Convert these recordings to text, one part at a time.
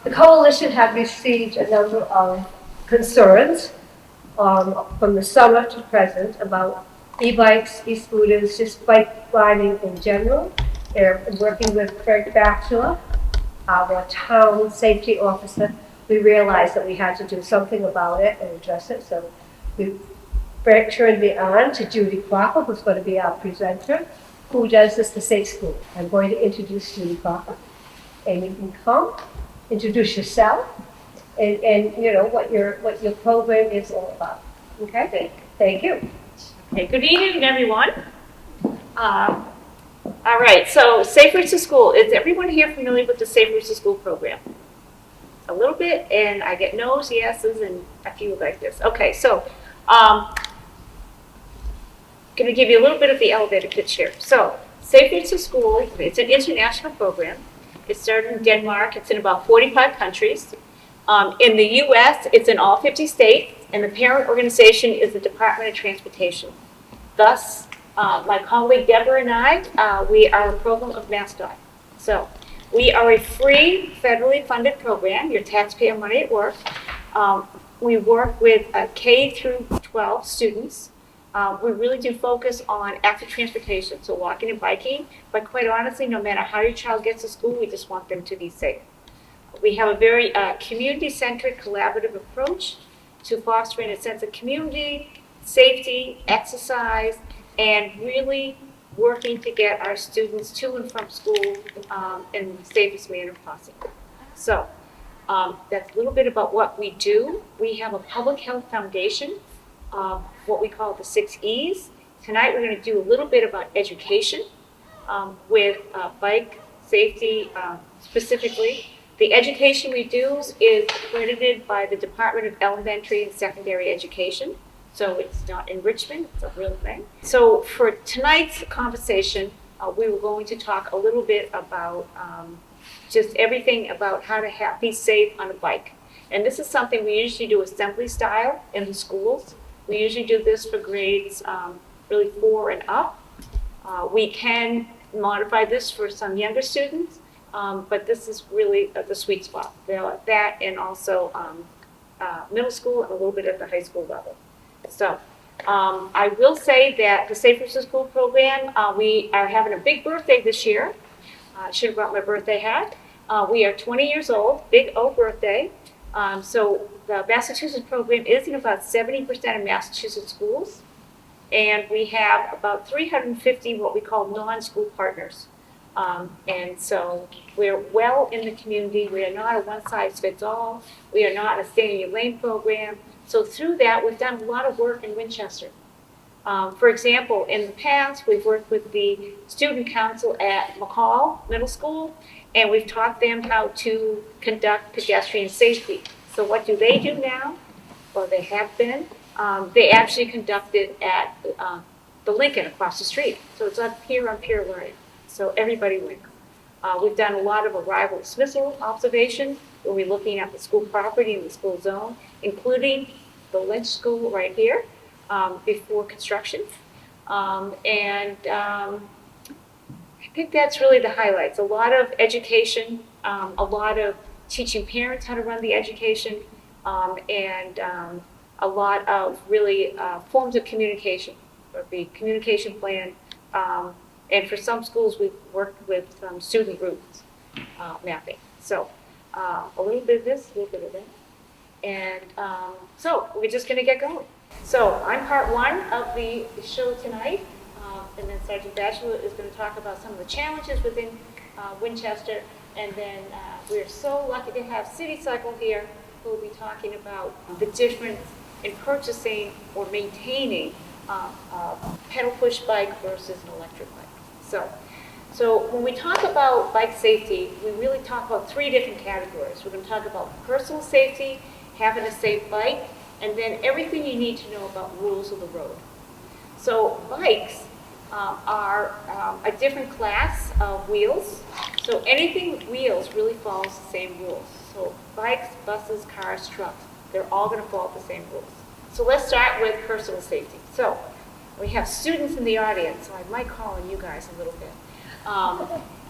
The coalition had received a number of concerns from the summer to present about e-bikes, e-scooters, just bike riding in general. They're working with Craig Batchelor, our town safety officer. We realized that we had to do something about it and address it, so we turned me on to Judy Crocker, who's going to be our presenter, who does this for Safe School. I'm going to introduce Judy Crocker. And you can come, introduce yourself, and you know what your program is all about. Okay? Thank you. Okay, good evening, everyone. All right, so Safe Routes to School. Is everyone here familiar with the Safe Routes to School program? A little bit, and I get no's, yeses, and a few like this. Okay, so going to give you a little bit of the elevator pitch here. So Safe Routes to School, it's an international program. It started in Denmark. It's in about 45 countries. In the U.S., it's in all 50 states, and the parent organization is the Department of Transportation. Thus, my colleague Deborah and I, we are a program of MassDOT. So we are a free, federally funded program, your taxpayer money at work. We work with K through 12 students. We really do focus on active transportation, so walking and biking, but quite honestly, no matter how your child gets to school, we just want them to be safe. We have a very community-centered, collaborative approach to fostering a sense of community, safety, exercise, and really working to get our students to and from school in the safest manner possible. So that's a little bit about what we do. We have a public health foundation, what we call the 6 E's. Tonight we're going to do a little bit about education with bike safety specifically. The education we do is accredited by the Department of Elementary and Secondary Education. So it's not enrichment, it's a real thing. So for tonight's conversation, we were going to talk a little bit about just everything about how to be safe on a bike. And this is something we usually do assembly style in the schools. We usually do this for grades really 4 and up. We can modify this for some younger students, but this is really the sweet spot. That and also middle school and a little bit at the high school level. So I will say that the Safe Routes to School program, we are having a big birthday this year. I should have brought my birthday hat. We are 20 years old, big O birthday. So the Massachusetts program is in about 70% of Massachusetts schools. And we have about 350 what we call non-school partners. And so we're well in the community. We are not a one-size-fits-all. We are not a stay-in-your-lane program. So through that, we've done a lot of work in Winchester. For example, in the past, we've worked with the student council at McCall Middle School, and we've taught them how to conduct pedestrian safety. So what do they do now? Well, they have been. They actually conduct it at the Lincoln across the street. So it's on peer learning. So everybody wins. We've done a lot of arrival dismissal observation, where we're looking at the school property and the school zone, including the Lynch School right here, before construction. I think that's really the highlights. A lot of education, a lot of teaching parents how to run the education, and a lot of really forms of communication, or the communication plan. And for some schools, we've worked with student groups mapping. So a little bit of this, a little bit of that. And so we're just going to get going. So I'm part 1 of the show tonight. And then Sergeant Batchelor is going to talk about some of the challenges within Winchester. And then we're so lucky to have City Cycle here, who will be talking about the difference in purchasing or maintaining a pedal push bike versus an electric bike. So when we talk about bike safety, we really talk about 3 different categories. We're going to talk about personal safety, having a safe bike, and then everything you need to know about rules of the road. So bikes are a different class of wheels. So anything with wheels really follows the same rules. So bikes, buses, cars, trucks, they're all going to follow the same rules. So let's start with personal safety. So we have students in the audience, so I might call on you guys a little bit.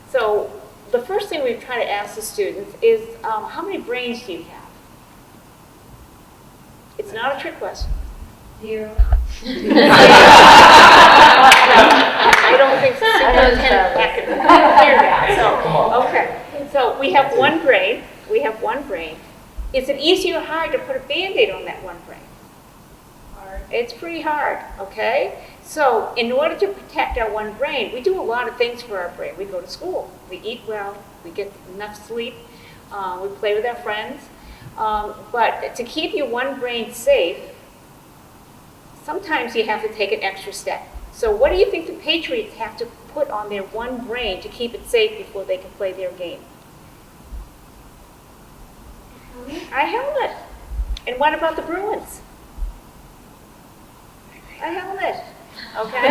So the first thing we try to ask the students is, how many brains do you have? It's not a trick question. 0. I don't think so. Superintendent can hear that. So, okay. So we have one brain. We have one brain. Is it easy or hard to put a Band-Aid on that one brain? Hard. It's pretty hard, okay? So in order to protect our one brain, we do a lot of things for our brain. We go to school. We eat well. We get enough sleep. We play with our friends. But to keep your one brain safe, sometimes you have to take an extra step. So what do you think the Patriots have to put on their one brain to keep it safe before they can play their game? A helmet. And what about the Bruins? A helmet. Okay?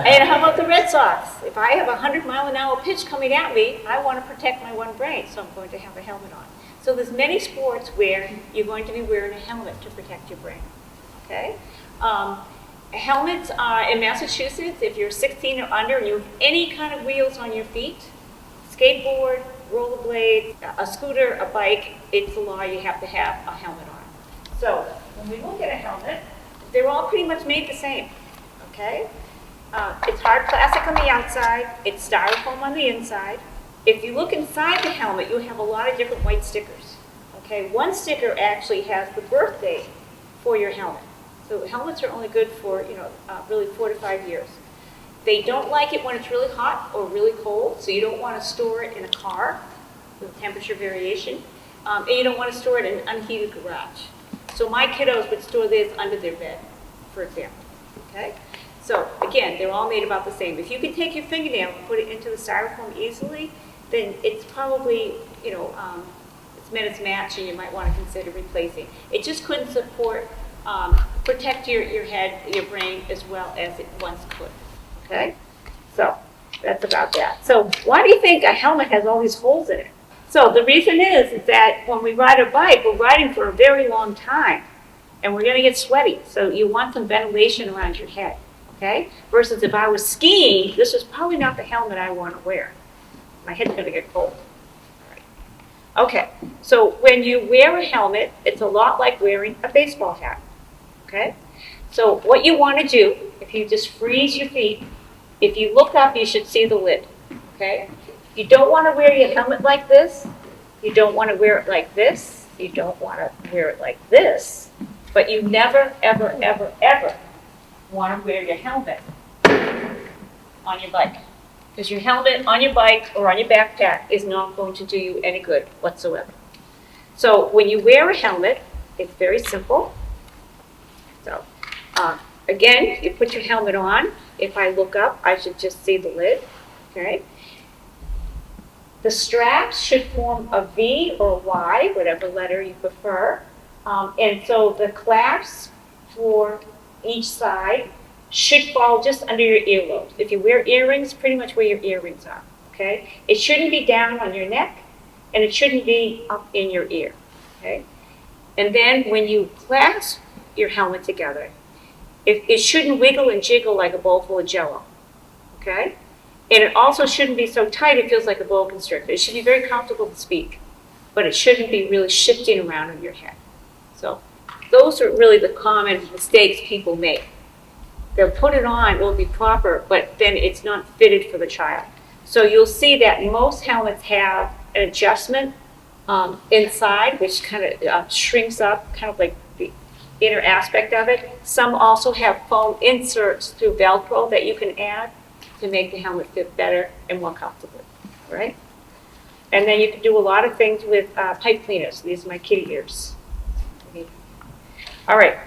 And how about the Red Sox? If I have a 100-mile-an-hour pitch coming at me, I want to protect my one brain, so I'm going to have a helmet on. So there's many sports where you're going to be wearing a helmet to protect your brain. Okay? Helmets in Massachusetts, if you're 16 or under and you have any kind of wheels on your feet, skateboard, rollerblade, a scooter, a bike, it's the law, you have to have a helmet on. So when we look at a helmet, they're all pretty much made the same. Okay? It's hard plastic on the outside, it's styrofoam on the inside. If you look inside the helmet, you have a lot of different white stickers. Okay? One sticker actually has the birth date for your helmet. So helmets are only good for, really 4 to 5 years. They don't like it when it's really hot or really cold, so you don't want to store it in a car with temperature variation. And you don't want to store it in an unheated garage. So my kiddos would store theirs under their bed, for example. Okay? So again, they're all made about the same. If you can take your fingernail and put it into the styrofoam easily, then it's probably, it's met its match and you might want to consider replacing. It just couldn't protect your head, your brain, as well as it once could. Okay? So that's about that. So why do you think a helmet has all these holes in it? So the reason is that when we ride a bike, we're riding for a very long time. And we're going to get sweaty. So you want some ventilation around your head. Okay? Versus if I was skiing, this is probably not the helmet I want to wear. My head's going to get cold. All right. Okay. So when you wear a helmet, it's a lot like wearing a baseball hat. Okay? So what you want to do, if you just freeze your feet, if you look up, you should see the lid. Okay? You don't want to wear your helmet like this. You don't want to wear it like this. You don't want to wear it like this. But you never, ever, ever, ever want to wear your helmet on your bike. Because your helmet on your bike or on your backpack is not going to do you any good whatsoever. So when you wear a helmet, it's very simple. So again, you put your helmet on. If I look up, I should just see the lid. Okay. The straps should form a V or a Y, whatever letter you prefer. And so the clasp for each side should fall just under your earlobes. If you wear earrings, pretty much where your earrings are. Okay. It shouldn't be down on your neck, and it shouldn't be up in your ear. Okay. And then when you clasp your helmet together, it shouldn't wiggle and jiggle like a bowl full of Jell-O. Okay. And it also shouldn't be so tight it feels like a boa constrictor. It should be very comfortable to speak, but it shouldn't be really shifting around in your head. So those are really the common mistakes people make. They'll put it on, it will be proper, but then it's not fitted for the child. So you'll see that most helmets have an adjustment inside, which kind of shrinks up, kind of like the inner aspect of it. Some also have foam inserts through Velcro that you can add to make the helmet fit better and more comfortably, right? And then you can do a lot of things with pipe cleaners. These are my kitty ears. All right,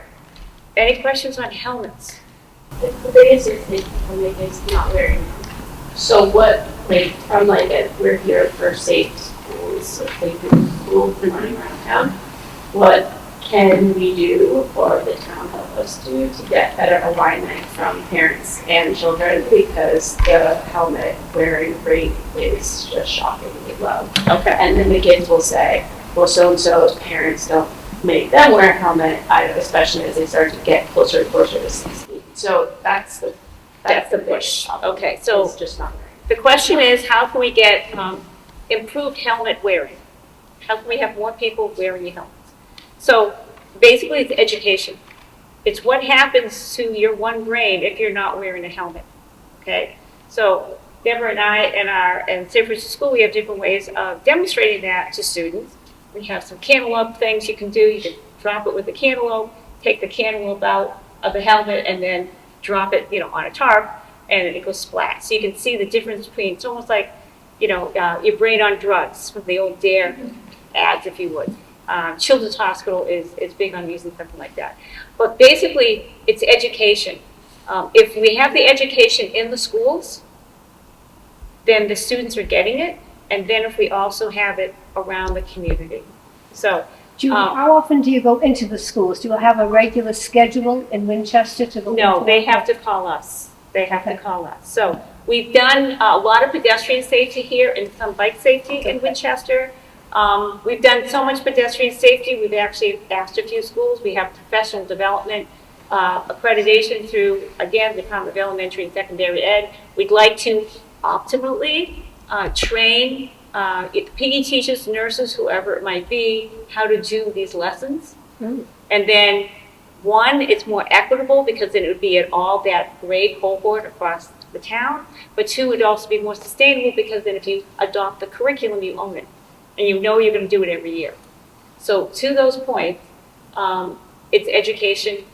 any questions on helmets? The biggest mistake people make is not wearing them. So what, from we're here at First Aid Schools, so schools and running around town, what can we do, or the town help us do, to get better alignment from parents and children, because the helmet wearing rate is just shockingly low. Okay. And then the kids will say, well, so-and-so's parents don't make them wear a helmet, especially as they start to get closer and closer to 16. So that's the push. Okay, so so it's just not wearing the question is, how can we get improved helmet wearing? How can we have more people wearing helmets? So basically, it's education. It's what happens to your one brain if you're not wearing a helmet. Okay, so Deborah and I and San Francisco School, we have different ways of demonstrating that to students. We have some cantaloupe things you can do. You can drop it with the cantaloupe, take the cantaloupe out of the helmet, and then drop it, on a tarp, and it goes splat. So you can see the difference between. It's almost like, your brain on drugs from the old DARE ads, if you would. Children's Hospital is big on using something like that. But basically, it's education. If we have the education in the schools, then the students are getting it, and then if we also have it around the community. So, How often do you go into the schools? Do you have a regular schedule in Winchester to go? no, they have to call us. They have to call us. So we've done a lot of pedestrian safety here and some bike safety in Winchester. We've done so much pedestrian safety, we've actually asked a few schools. We have professional development accreditation through, again, the Department of Elementary and Secondary Ed. We'd like to optimally train PE teachers, nurses, whoever it might be, how to do these lessons. And then, one, it's more equitable because then it would be at all that grade cohort across the town. But two, it would also be more sustainable because then if you adopt the curriculum, you own it. And you know you're going to do it every year. So to those points, it's education.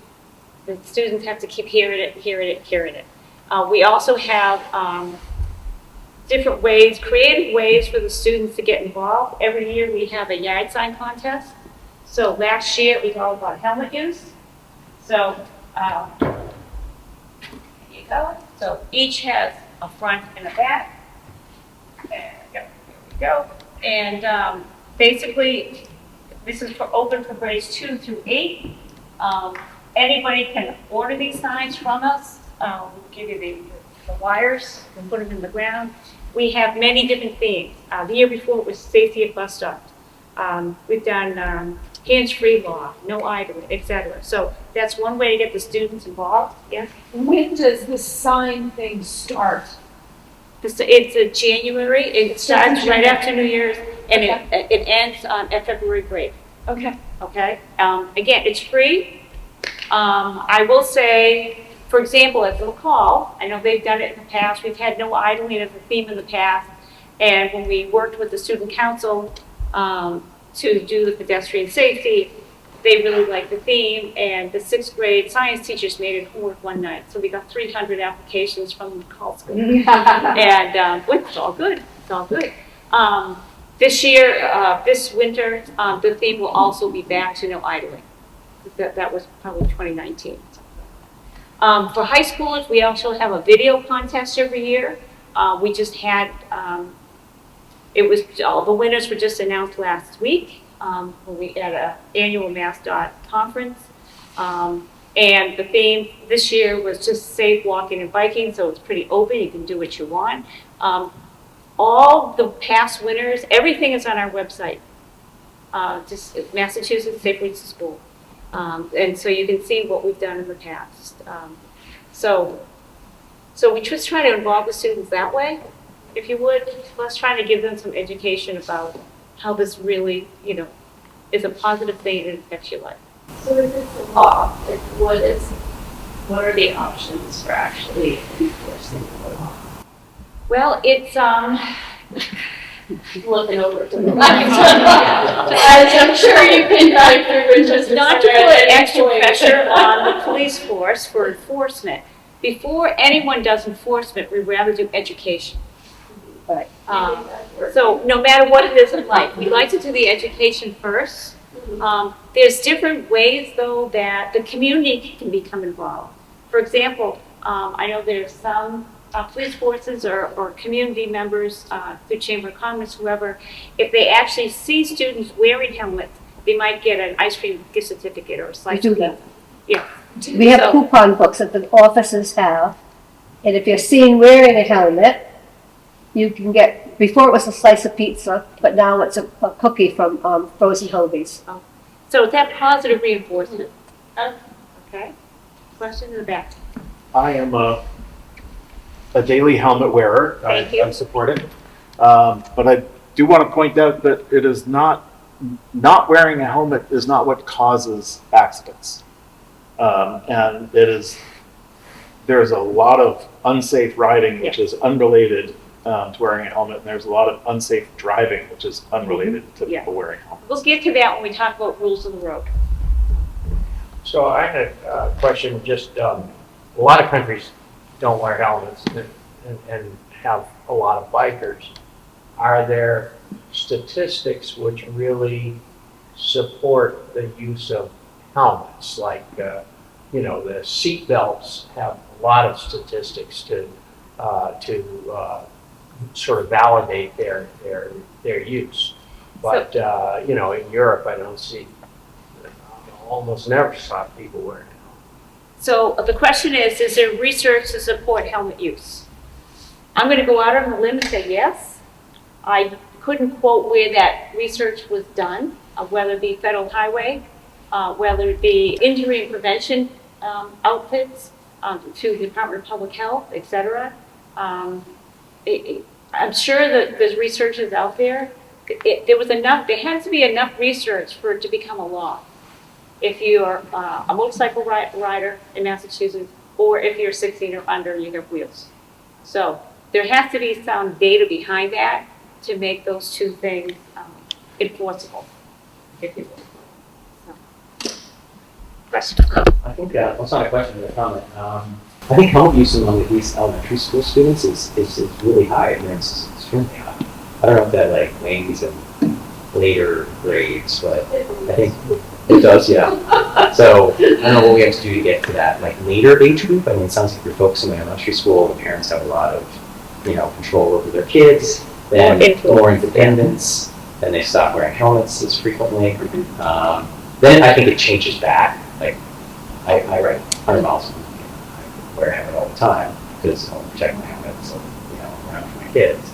The students have to keep hearing it. We also have different ways, creative ways for the students to get involved. Every year we have a yard sign contest. So last year it was all about helmet use. So there you go. So each has a front and a back. There we go. And basically, this is open for grades 2 through 8. Anybody can order these signs from us. We'll give you the wires and put them in the ground. We have many different themes. The year before it was safety at bus stops. We've done hands-free law, no idling, etc. So that's one way to get the students involved. Yeah. When does the sign thing start? It's a January. It starts right after New Year's, and it ends at February break. Okay. Okay. Again, it's free. I will say, for example, at the call, I know they've done it in the past. We've had no idling as a theme in the past, and when we worked with the student council to do the pedestrian safety, they really liked the theme, and the 6th grade science teachers made it homework one night. So we got 300 applications from the call school. And it's all good. It's all good. This year, this winter, the theme will also be back to no idling. That was probably 2019. For high schoolers, we also have a video contest every year. We just had, all the winners were just announced last week. When we had an annual MassDOT conference. And the theme this year was just safe walking and biking, so it's pretty open. You can do what you want. All the past winners, everything is on our website. Just Massachusetts Safe Routes to School. And so you can see what we've done in the past. So we just try to involve the students that way, if you would. Let's try to give them some education about how this really, is a positive thing and affects your life. So if it's a law, what are the options for actually enforcing the law? Well, it's Looking over to the left. As I'm sure you can drive through Winchester. not to put extra pressure on the police force for enforcement. Before anyone does enforcement, we'd rather do education. Right. So no matter what it is in life, we like to do the education first. There's different ways, though, that the community can become involved. For example, I know there's some police forces or community members through Chamber of Commerce, whoever, if they actually see students wearing helmets, they might get an ice cream gift certificate or a slice We do of that. pizza. Yeah. We have So- coupon books that the officers have, and if you're seen wearing a helmet, you can get, before it was a slice of pizza, but now it's a cookie from Frozen Hoagies. So it's that positive a daily helmet wearer. Thank you. I'm supportive. But I do want to point out that it is not wearing a helmet is not what causes accidents. And there's a lot of unsafe riding, which is unrelated to wearing a helmet, and there's a lot of unsafe driving, which is unrelated to people wearing helmets. We'll get to that when we talk about rules of the road. So I had a question, just a lot of countries don't wear helmets and have a lot of bikers. Are there statistics which really support the use of helmets? Like, you know, the seat belts have a lot of statistics to sort of validate their use. But, you know, in Europe, I don't see, almost never saw people wearing helmets. So the question is there research to support helmet use? I'm going to go out on a limb and say yes. I couldn't quote where that research was done, whether it be federal highway, whether it be injury and prevention outfits, to the Department of Public Health, et cetera. I'm sure that there's researchers out there. There has to be enough research for it to become a law. If you're a motorcycle rider in Massachusetts, or if you're 16 or under and you have wheels. So there has to be some data behind that to make those two things enforceable, if you will. So. Question? I think, well, it's not a question, but a comment. I think helmet use among at least elementary school students is really high. I mean, it's extremely high. I don't know if that like wanes in later grades, but I think it does, yeah. So I don't know what we have to do to get to that like later age group. I mean, it sounds like you're focusing on elementary school. The parents have a lot of, you know, control over their kids, then more independence, then they stop wearing helmets as frequently. Then I think it changes back. Like I ride 100 miles a week. I wear a helmet all the time because I want to protect my helmet, so you know, around for my kids.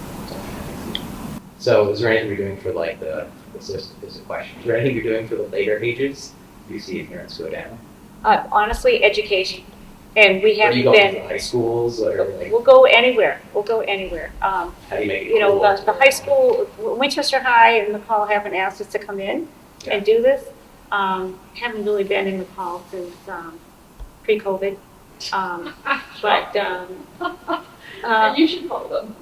So is there anything you're doing for like this is a question. Is there anything you're doing for the later ages? Do you see adherence go down? Honestly, education. And we haven't been. been. To high schools or like, we'll go anywhere. We'll go anywhere. How do you make it you know, cool? the high school, Winchester High and McCall haven't asked us to come in and do this. Haven't really been in McCall since pre-COVID. You should call them.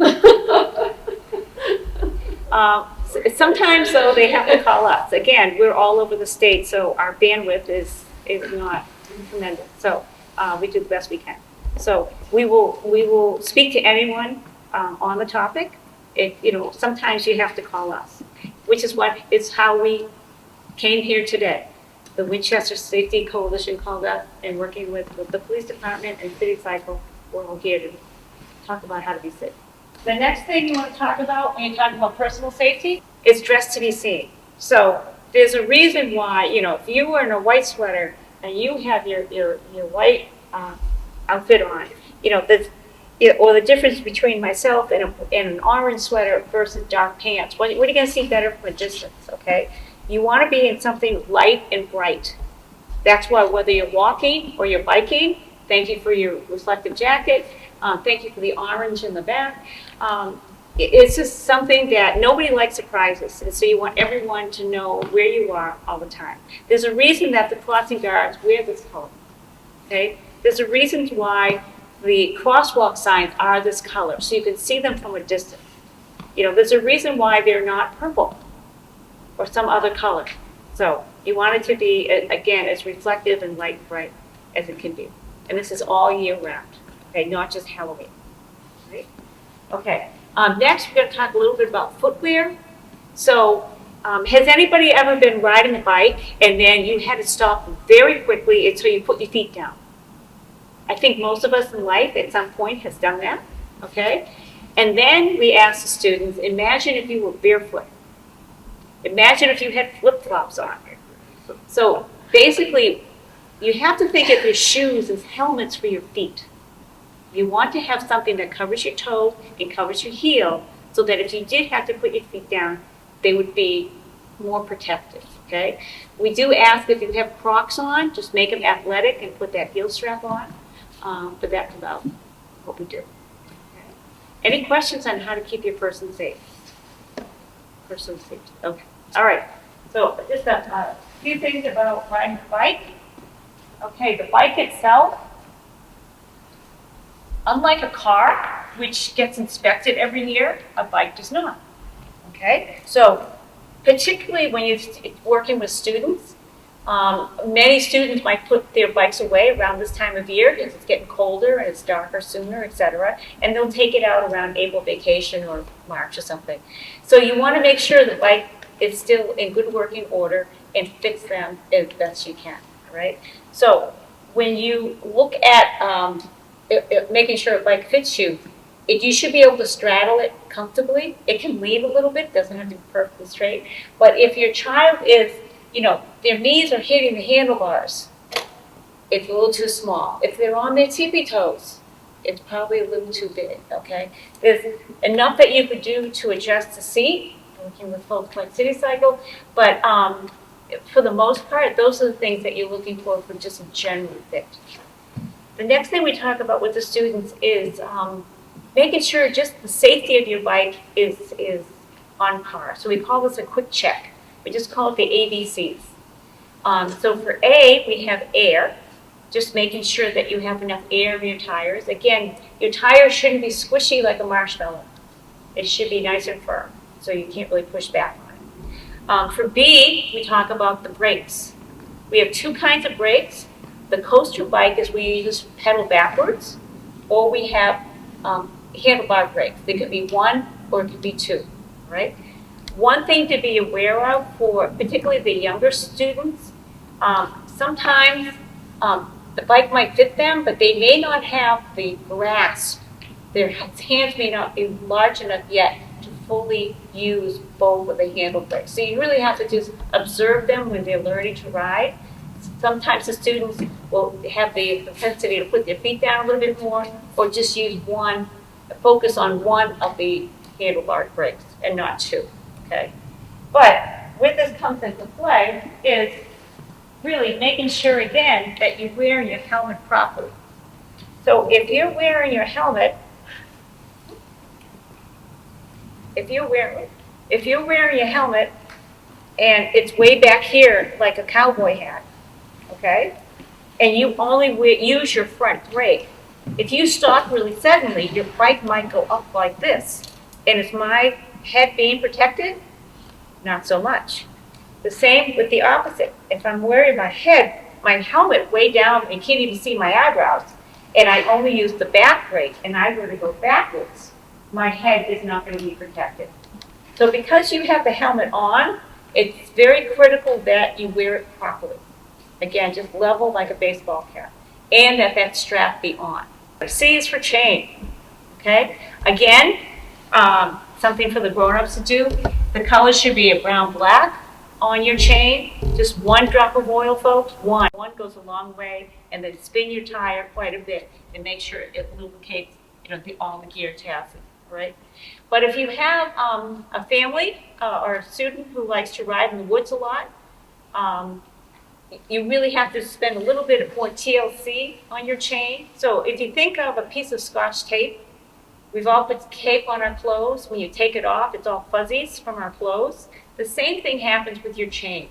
Sometimes though they have to call us. Again, we're all over the state, so our bandwidth is not tremendous. So we do the best we can. So we will speak to anyone on the topic. You know, sometimes you have to call us, which is how we came here today. The Winchester Safety Coalition called us, and working with the police department and City Cycle, we're all here to talk about how to be safe. The next thing you want to talk about when you're talking about personal safety is dress to be seen. So there's a reason why, you know, if you were in a white sweater and you have your white outfit on, you know, or the difference between myself and an orange sweater versus dark pants. What are you going to see better from a distance, okay? You want to be in something light and bright. That's why whether you're walking or you're biking, thank you for your reflective jacket. Thank you for the orange in the back. It's just something that nobody likes surprises. And so you want everyone to know where you are all the time. There's a reason that the crossing guards wear this color, okay? There's a reason why the crosswalk signs are this color, so you can see them from a distance. You know, there's a reason why they're not purple or some other color. So you want it to be, again, as reflective and light and bright as it can be. And this is all year round, okay, not just Halloween, right? Okay, next we're gonna talk a little bit about footwear. So has anybody ever been riding a bike and then you had to stop very quickly until you put your feet down? I think most of us in life at some point has done that, okay? And then we asked the students, imagine if you were barefoot. Imagine if you had flip-flops on. So basically, you have to think of your shoes as helmets for your feet. You want to have something that covers your toe and covers your heel, so that if you did have to put your feet down, they would be more protective, okay? We do ask if you have Crocs on, just make them athletic and put that heel strap on. But that's about what we do. Any questions on how to keep your person safe? Person safety, okay. All right, so just a few things about riding a bike. Okay, the bike itself, unlike a car, which gets inspected every year, a bike does not. Okay, so particularly when you're working with students, many students might put their bikes away around this time of year because it's getting colder and it's darker sooner, etc. And they'll take it out around April vacation or March or something. So you want to make sure the bike is still in good working order and fits them as best you can, right? So when you look at making sure a bike fits you, you should be able to straddle it comfortably. It can lean a little bit, doesn't have to be perfectly straight. But if your child is, their knees are hitting the handlebars, it's a little too small. If they're on their tippy toes, it's probably a little too big, okay? There's enough that you could do to adjust the seat, working with folks like City Cycle, but for the most part, those are the things that you're looking for just a general fit. The next thing we talk about with the students is making sure just the safety of your bike is on par. So we call this a quick check. We just call it the ABCs. So for A, we have air, just making sure that you have enough air in your tires. Again, your tires shouldn't be squishy like a marshmallow. It should be nice and firm, so you can't really push back on it. For B, we talk about the brakes. We have two kinds of brakes. The coaster bike is we use pedal backwards, or we have handlebar brakes. They could be one or it could be two, right? One thing to be aware of for particularly the younger students, sometimes the bike might fit them, but they may not have the grasp. Their hands may not be large enough yet to fully use both of the handle brakes. So you really have to just observe them when they're learning to ride. Sometimes the students will have the propensity to put their feet down a little bit more, or just use one, focus on one of the handlebar brakes and not two, okay? But where this comes into play is really making sure, again, that you're wearing your helmet properly. So if you're wearing your helmet, if you're wearing your helmet and it's way back here like a cowboy hat, okay, and you only use your front brake, if you stop really suddenly, your bike might go up like this. And is my head being protected? Not so much. The same with the opposite. If I'm wearing my helmet way down, and can't even see my eyebrows, and I only use the back brake, and I were to go backwards, my head is not going to be protected. So because you have the helmet on, it's very critical that you wear it properly. Again, just level like a baseball cap, and that strap be on. C is for chain, okay? Again, something for the grown-ups to do. The color should be a brown-black on your chain. Just one drop of oil, folks, one. One goes a long way, and then spin your tire quite a bit and make sure it lubricates, all the gear tabs, right? But if you have a family or a student who likes to ride in the woods a lot, you really have to spend a little bit more TLC on your chain. So if you think of a piece of Scotch tape, we've all put tape on our clothes. When you take it off, it's all fuzzies from our clothes. The same thing happens with your chain.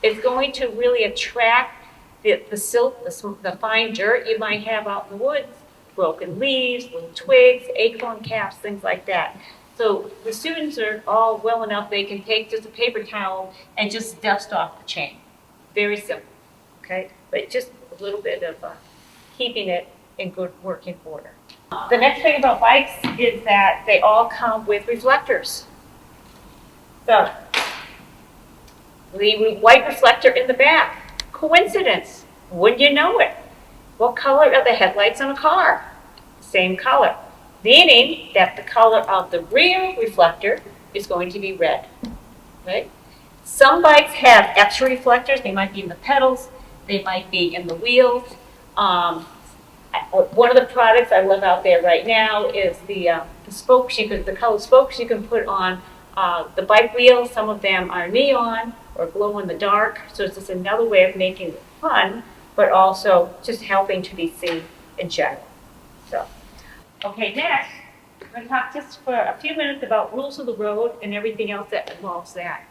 It's going to really attract the silt, the fine dirt you might have out in the woods, broken leaves, little twigs, acorn caps, things like that. So the students are all well enough, they can take just a paper towel and just dust off the chain. Very simple, okay? But just a little bit of keeping it in good working order. The next thing about bikes is that they all come with reflectors. So, the white reflector in the back. Coincidence, wouldn't you know it? What color are the headlights on a car? Same color, meaning that the color of the rear reflector is going to be red, right? Some bikes have extra reflectors. They might be in the pedals. They might be in the wheels. One of the products I love out there right now is the spokes. The colored spokes you can put on the bike wheels. Some of them are neon or glow in the dark. So it's just another way of making it fun, but also just helping to be seen in general. So, okay, next, going to talk just for a few minutes about rules of the road and everything else that involves that.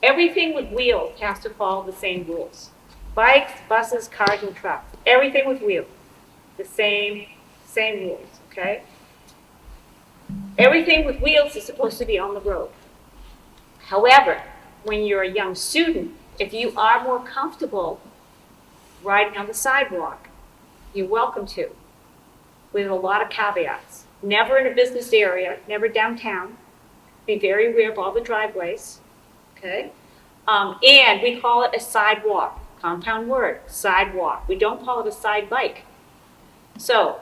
Everything with wheels has to follow the same rules. Bikes, buses, cars, and trucks. Everything with wheels. The same rules, okay? Everything with wheels is supposed to be on the road. However, when you're a young student, if you are more comfortable riding on the sidewalk, you're welcome to, with a lot of caveats. Never in a business area, never downtown. Be very aware of all the driveways, okay? And we call it a sidewalk, compound word, sidewalk. We don't call it a side bike. So,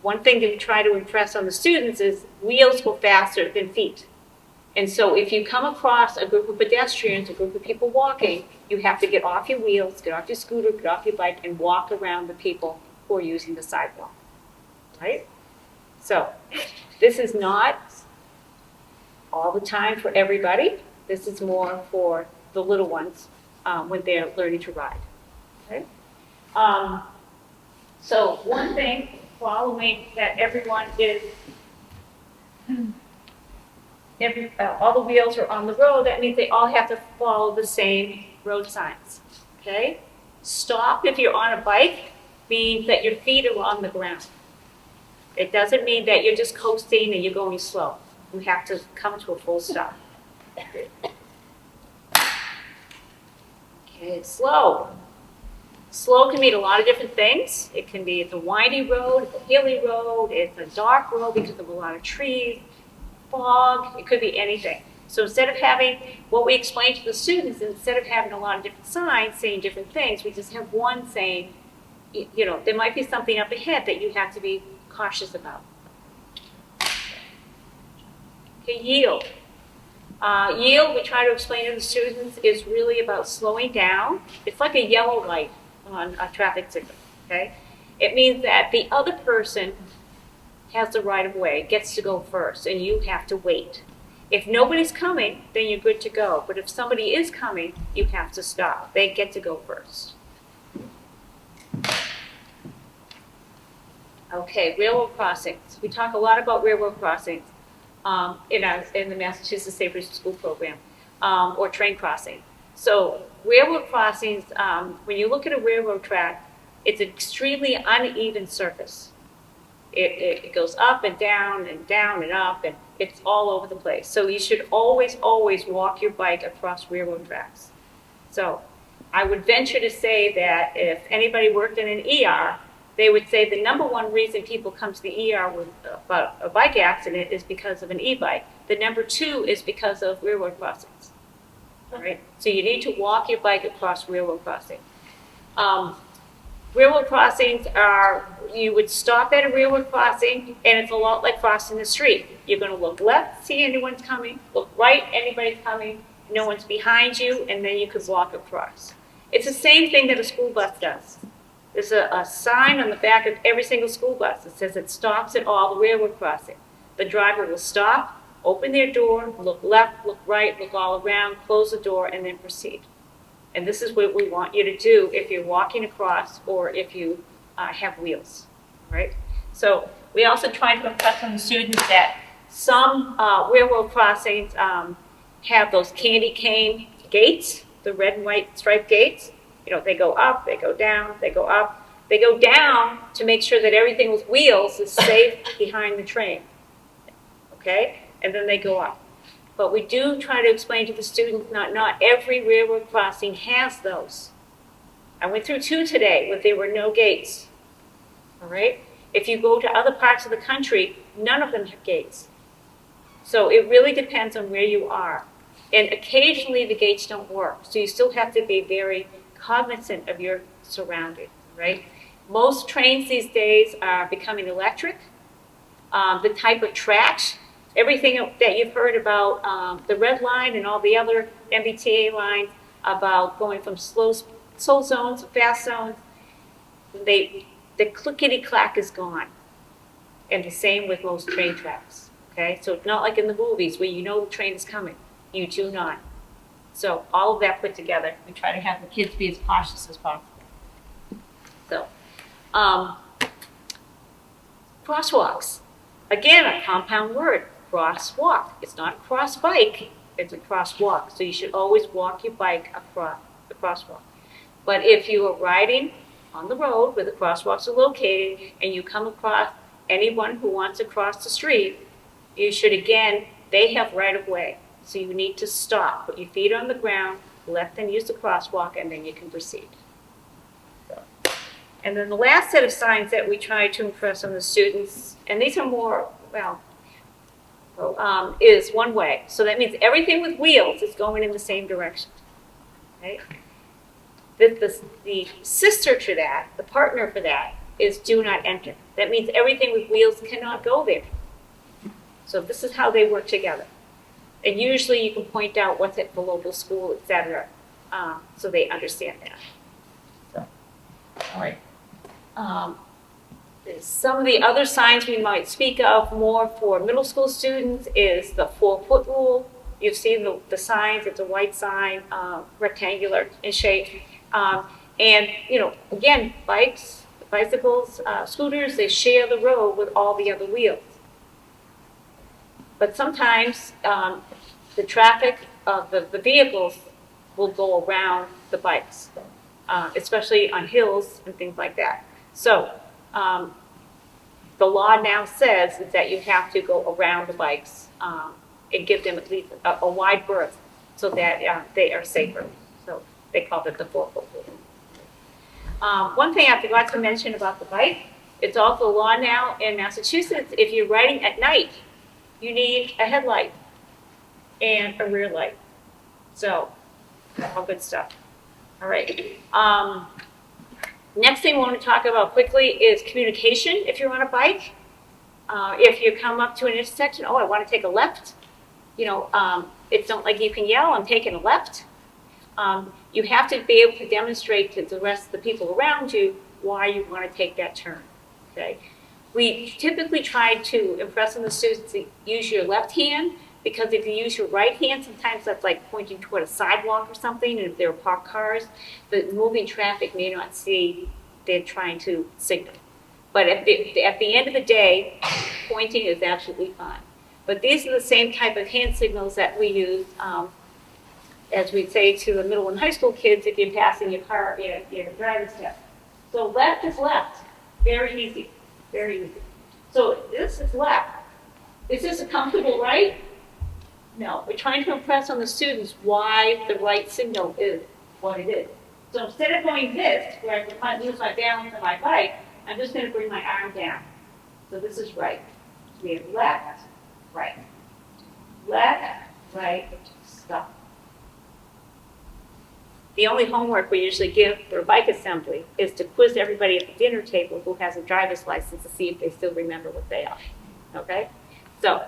one thing that we try to impress on the students is wheels go faster than feet. And so if you come across a group of pedestrians, a group of people walking, you have to get off your wheels, get off your scooter, get off your bike, and walk around the people who are using the sidewalk, right? So this is not all the time for everybody. This is more for the little ones when they're learning to ride, okay? So one thing following that everyone is, all the wheels are on the road, that means they all have to follow the same road signs, okay? Stop if you're on a bike means that your feet are on the ground. It doesn't mean that you're just coasting and you're going slow. You have to come to a full stop. Okay, slow. Slow can mean a lot of different things. It can be it's a windy road, it's a hilly road, it's a dark road because of a lot of trees, fog, it could be anything. So instead of having, what we explain to the students, instead of having a lot of different signs saying different things, we just have one saying, you know, there might be something up ahead that you have to be cautious about. Okay, yield. Yield, we try to explain to the students, is really about slowing down. It's like a yellow light on a traffic signal, okay? It means that the other person has the right of way, gets to go first, and you have to wait. If nobody's coming, then you're good to go. But if somebody is coming, you have to stop. They get to go first. Okay, railroad crossings. We talk a lot about railroad crossings in the Massachusetts Safe Routes to School program, or train crossing. So railroad crossings, when you look at a railroad track, it's an extremely uneven surface. It goes up and down and down and up, and it's all over the place. So you should always, always walk your bike across railroad tracks. So I would venture to say that if anybody worked in an ER, they would say the number one reason people come to the ER with about a bike accident is because of an e-bike. The number two is because of railroad crossings. All right? So you need to walk your bike across railroad crossing. Railroad crossings are, you would stop at a railroad crossing, and it's a lot like crossing the street. You're going to look left, see anyone's coming, look right, anybody's coming, no one's behind you, and then you could walk across. It's the same thing that a school bus does. There's a sign on the back of every single school bus that says it stops at all the railroad crossing. The driver will stop, open their door, look left, look right, look all around, close the door, and then proceed. And this is what we want you to do if you're walking across or if you have wheels, right? So we also try to impress on the students that some railroad crossings have those candy cane gates, the red and white striped gates. You know, they go up, they go down, they go up. They go down to make sure that everything with wheels is safe behind the train, okay? And then they go up. But we do try to explain to the students not every railroad crossing has those. I went through 2 today where there were no gates, all right? If you go to other parts of the country, none of them have gates. So it really depends on where you are. And occasionally the gates don't work, so you still have to be very cognizant of your surroundings, right? Most trains these days are becoming electric. The type of tracks, everything that you've heard about the red line and all the other MBTA lines about going from slow zones to fast zones, the clickety-clack is gone. And the same with most train tracks, okay? So it's not like in the movies where you know the train is coming. You do not. So all of that put together, we try to have the kids be as cautious as possible. So, crosswalks. Again, a compound word, crosswalk. It's not a cross bike, it's a crosswalk. So you should always walk your bike across the crosswalk. But if you are riding on the road where the crosswalks are located and you come across anyone who wants to cross the street, you should, again, they have right of way. So you need to stop, put your feet on the ground, let them use the crosswalk, and then you can proceed. And then the last set of signs that we try to impress on the students, and these are more, is one way. So that means everything with wheels is going in the same direction. Okay? The sister to that, the partner for that, is do not enter. That means everything with wheels cannot go there. So this is how they work together. And usually you can point out what's at the local school, etc., so they understand that. So, all right. Some of the other signs we might speak of more for middle school students is the 4-foot rule. You've seen the signs. It's a white sign, rectangular in shape. And, again, bicycles, scooters, they share the road with all the other wheels. But sometimes the traffic of the vehicles will go around the bikes, especially on hills and things like that. So the law now says is that you have to go around the bikes and give them at least a wide berth so that they are safer. So they call it the 4-foot rule. One thing I forgot to mention about the bike, it's also law now in Massachusetts, if you're riding at night, you need a headlight and a rear light. So, all good stuff. All right. Next thing we want to talk about quickly is communication if you're on a bike. If you come up to an intersection, I want to take a left. It's not like you can yell, I'm taking a left. You have to be able to demonstrate to the rest of the people around you why you want to take that turn. Okay. We typically try to impress on the students to use your left hand, because if you use your right hand, sometimes that's like pointing toward a sidewalk or something, and if there are parked cars, the moving traffic may not see they're trying to signal. But at the end of the day, pointing is absolutely fine. But these are the same type of hand signals that we use, as we say to the middle and high school kids, if you're passing your car, your driver's test. So left is left, very easy. Very easy. So this is left. Is this a comfortable right? No. We're trying to impress on the students why the right signal is what it is. So instead of going this, where I might lose my balance on my bike, I'm just going to bring my arm down. So this is right. We have left, right. Left, right, stop. The only homework we usually give for a bike assembly is to quiz everybody at the dinner table who has a driver's license to see if they still remember what they are. Okay? So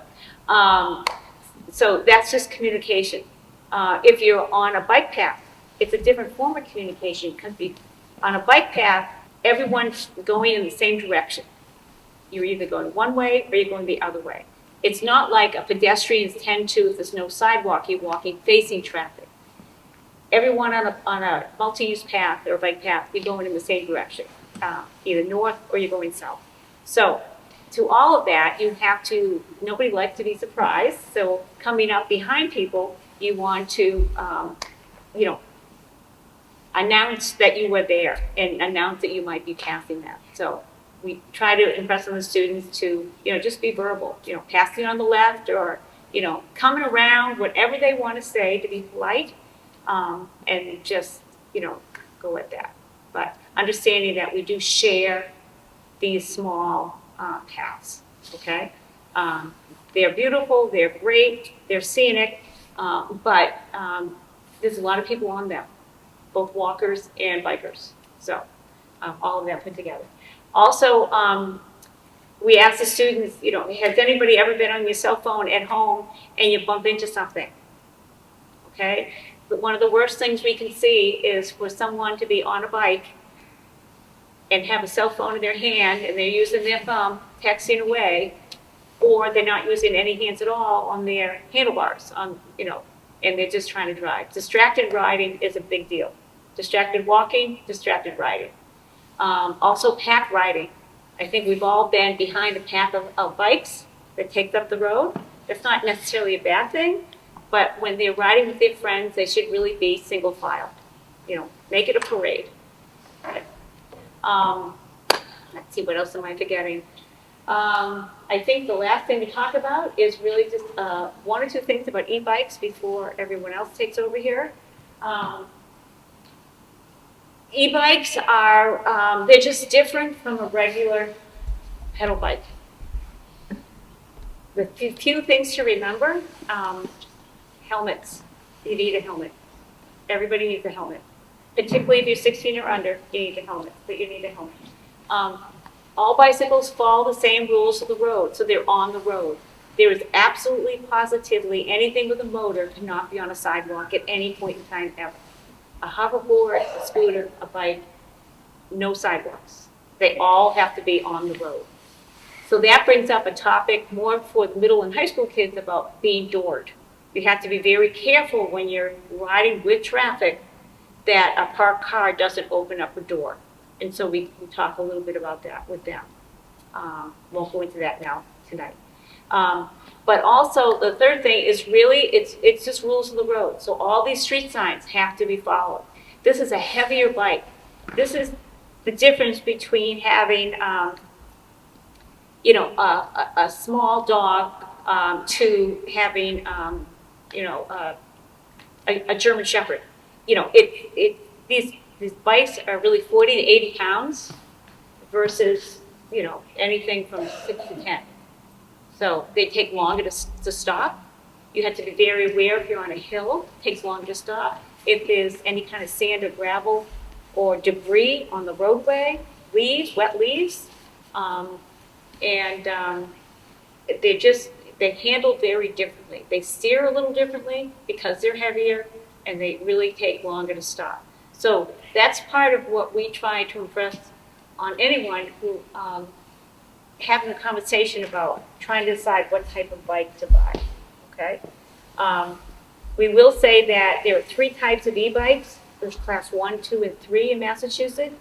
that's just communication. If you're on a bike path, it's a different form of communication, because on a bike path, everyone's going in the same direction. You're either going one way or you're going the other way. It's not like a pedestrians tend to, if there's no sidewalk, you're walking facing traffic. Everyone on a multi-use path or a bike path, you're going in the same direction, either north or you're going south. So to all of that, you have to, nobody likes to be surprised. So coming up behind people, you want to, announce that you were there and announce that you might be passing them. So we try to impress on the students to, just be verbal, passing on the left or, coming around, whatever they want to say to be polite. And just, go with that. But understanding that we do share these small paths, okay? They're beautiful, they're great, they're scenic, but there's a lot of people on them, both walkers and bikers. So all of that put together. Also, we ask the students, has anybody ever been on your cell phone at home and you bump into something? Okay? But one of the worst things we can see is for someone to be on a bike and have a cell phone in their hand and they're using their thumb, texting away, or they're not using any hands at all on their handlebars, and they're just trying to drive. Distracted riding is a big deal. Distracted walking, distracted riding. Also pack riding. I think we've all been behind a path of bikes that takes up the road. That's not necessarily a bad thing, but when they're riding with their friends, they should really be single file. Make it a parade. Okay. Let's see, what else am I forgetting? I think the last thing to talk about is really just one or two things about e-bikes before everyone else takes over here. E-bikes are, they're just different from a regular pedal bike. The few things to remember, helmets. You need a helmet. Everybody needs a helmet. Particularly if you're 16 or under, you need a helmet, but you need a helmet. All bicycles follow the same rules of the road, so they're on the road. There is absolutely, positively, anything with a motor cannot be on a sidewalk at any point in time ever. A hoverboard, a scooter, a bike, no sidewalks. They all have to be on the road. So that brings up a topic more for the middle and high school kids about being doored. You have to be very careful when you're riding with traffic that a parked car doesn't open up a door. And so we talk a little bit about that with them. Won't go into that now tonight. But also the third thing is really, it's just rules of the road. So all these street signs have to be followed. This is a heavier bike. This is the difference between having, a small dog to having, a German Shepherd. These bikes are really 40 to 80 pounds versus, anything from 6 to 10. So they take longer to stop. You have to be very aware if you're on a hill, it takes longer to stop. If there's any kind of sand or gravel or debris on the roadway, wet leaves, they're handled very differently. They steer a little differently because they're heavier and they really take longer to stop. So that's part of what we try to impress on anyone who having a conversation about trying to decide what type of bike to buy, okay? We will say that there are 3 types of e-bikes. There's class 1, 2, and 3 in Massachusetts.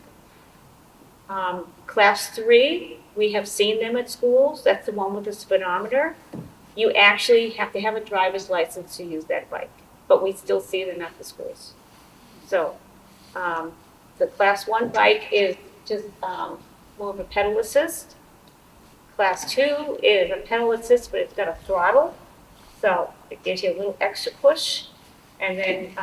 Class 3, we have seen them at schools. That's the one with the speedometer. You actually have to have a driver's license to use that bike, but we still see them at the schools. So the class 1 bike is just more of a pedal assist. Class 2 is a pedal assist, but it's got a throttle, so it gives you a little extra push. And then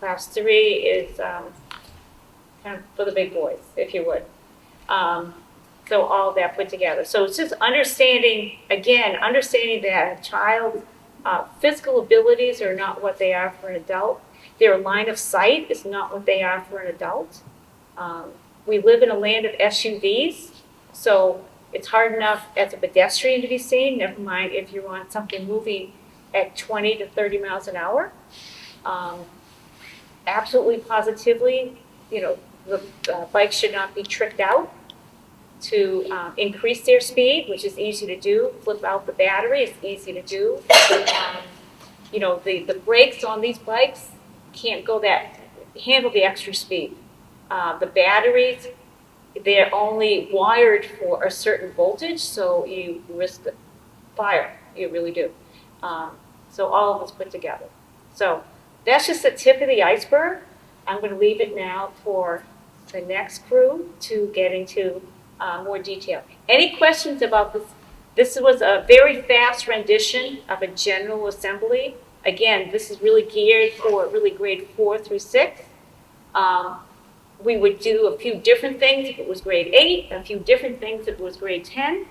class 3 is kind of for the big boys, if you would. So all that put together. So it's just understanding that a child's physical abilities are not what they are for an adult. Their line of sight is not what they are for an adult. We live in a land of SUVs, so it's hard enough as a pedestrian to be seen, never mind if you're on something moving at 20 to 30 miles an hour. Absolutely, positively, the bikes should not be tricked out to increase their speed, which is easy to do. Flip out the battery is easy to do. The brakes on these bikes can't handle the extra speed. The batteries, they're only wired for a certain voltage, so you risk the fire. You really do. So all of us put together. So that's just the tip of the iceberg. I'm going to leave it now for the next crew to get into more detail. Any questions about this? This was a very fast rendition of a general assembly. Again, this is really geared for really grade 4 through 6. We would do a few different things if it was grade 8, a few different things if it was grade 10,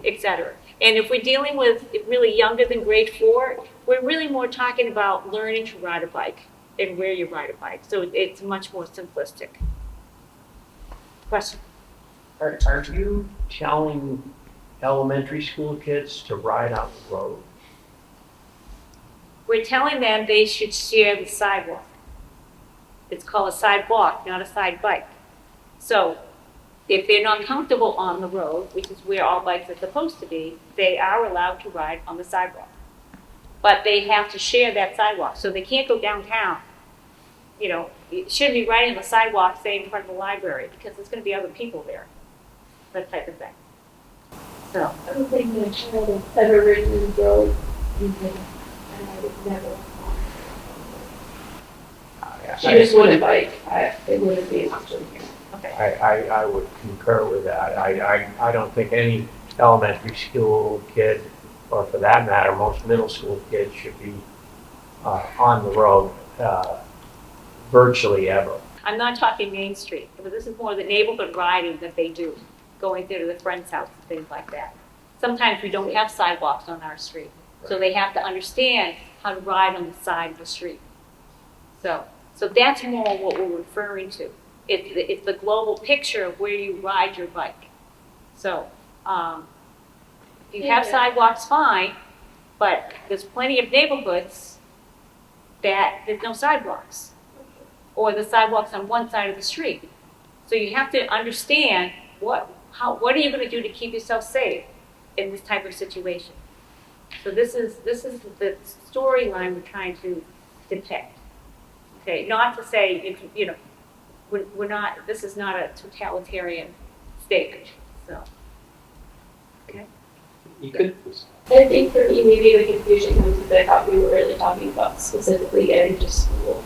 etc. And if we're dealing with really younger than grade 4, we're really more talking about learning to ride a bike and where you ride a bike. So it's much more simplistic. Question? Are you telling elementary school kids to ride on the road? We're telling them they should share the sidewalk. It's called a sidewalk, not a side bike. So if they're not comfortable on the road, which is where all bikes are supposed to be, they are allowed to ride on the sidewalk. But they have to share that sidewalk. So they can't go downtown. You shouldn't be riding on the sidewalk, say, in front of the library, because there's going to be other people there. That type of thing. So, I don't think my child has ever ridden and drove anything, and I would never want to. She just wouldn't bike, it wouldn't be an option here. okay. I would concur with that. I don't think any elementary school kid, or for that matter, most middle school kids should be on the road virtually ever. I'm not talking Main Street, but this is more the neighborhood riding that they do, going there to the friend's house and things like that. Sometimes we don't have sidewalks on our street, so they have to understand how to ride on the side of the street. So that's more what we're referring to. It's the global picture of where you ride your bike. So, if you have sidewalks, fine, but there's plenty of neighborhoods that there's no sidewalks, or the sidewalks on one side of the street. So you have to understand what are you going to do to keep yourself safe in this type of situation. So this is the storyline we're trying to depict. Okay, not to say we're not. This is not a totalitarian state. So okay. You could. I think for me, maybe the confusion comes with I thought we were really talking about specifically getting to school.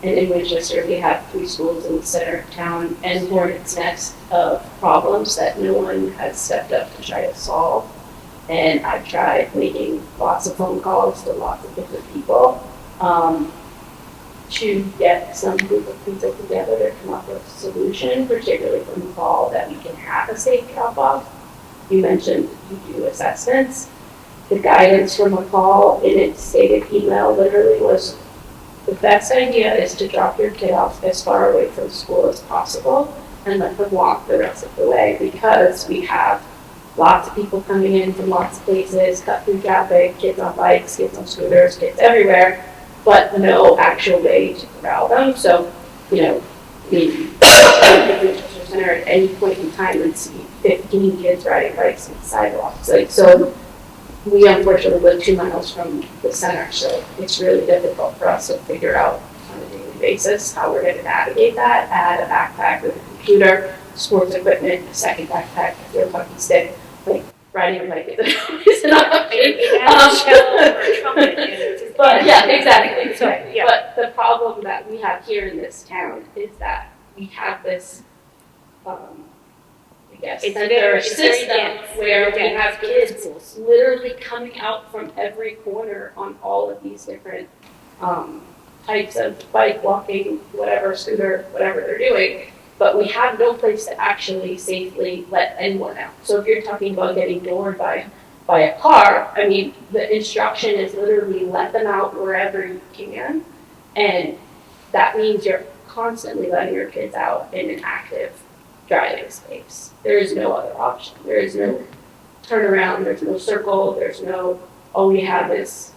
And in Winchester, we have 3 schools in the center of town and hornet's nest of problems that no one has stepped up to try to solve. And I've tried making lots of phone calls to lots of different people to get some group of people together to come up with a solution, particularly for the fall, that we can have a safe drop-off. You mentioned you do assessments. The guidance from McCall in its stated email literally was, the best idea is to drop your kid off as far away from school as possible and let them walk the rest of the way, because we have lots of people coming in from lots of places, cut through traffic, kids on bikes, kids on scooters, kids everywhere, but no actual way to corral them. So, the Winchester Center at any point in time would see 15 kids riding bikes on the sidewalks. So we unfortunately live 2 miles from the center, so it's really difficult for us to figure out on a daily basis how we're going to navigate that. Add a backpack with a computer, sports equipment, a second backpack, a field hockey stick, like riding a bike is not a But yeah, exactly. So, yeah. But the problem that we have here in this town is that we have this, It's center very system dense. where we Dense have kids literally coming out from every corner on all of these different types of bike, walking, whatever, scooter, whatever they're doing. But we have no place to actually safely let anyone out. So if you're talking about getting doored by a car, I mean, the instruction is literally let them out wherever you can. And that means you're constantly letting your kids out in an active driving space. There is no other option. There is no turnaround, there's no circle, there's no, all we have is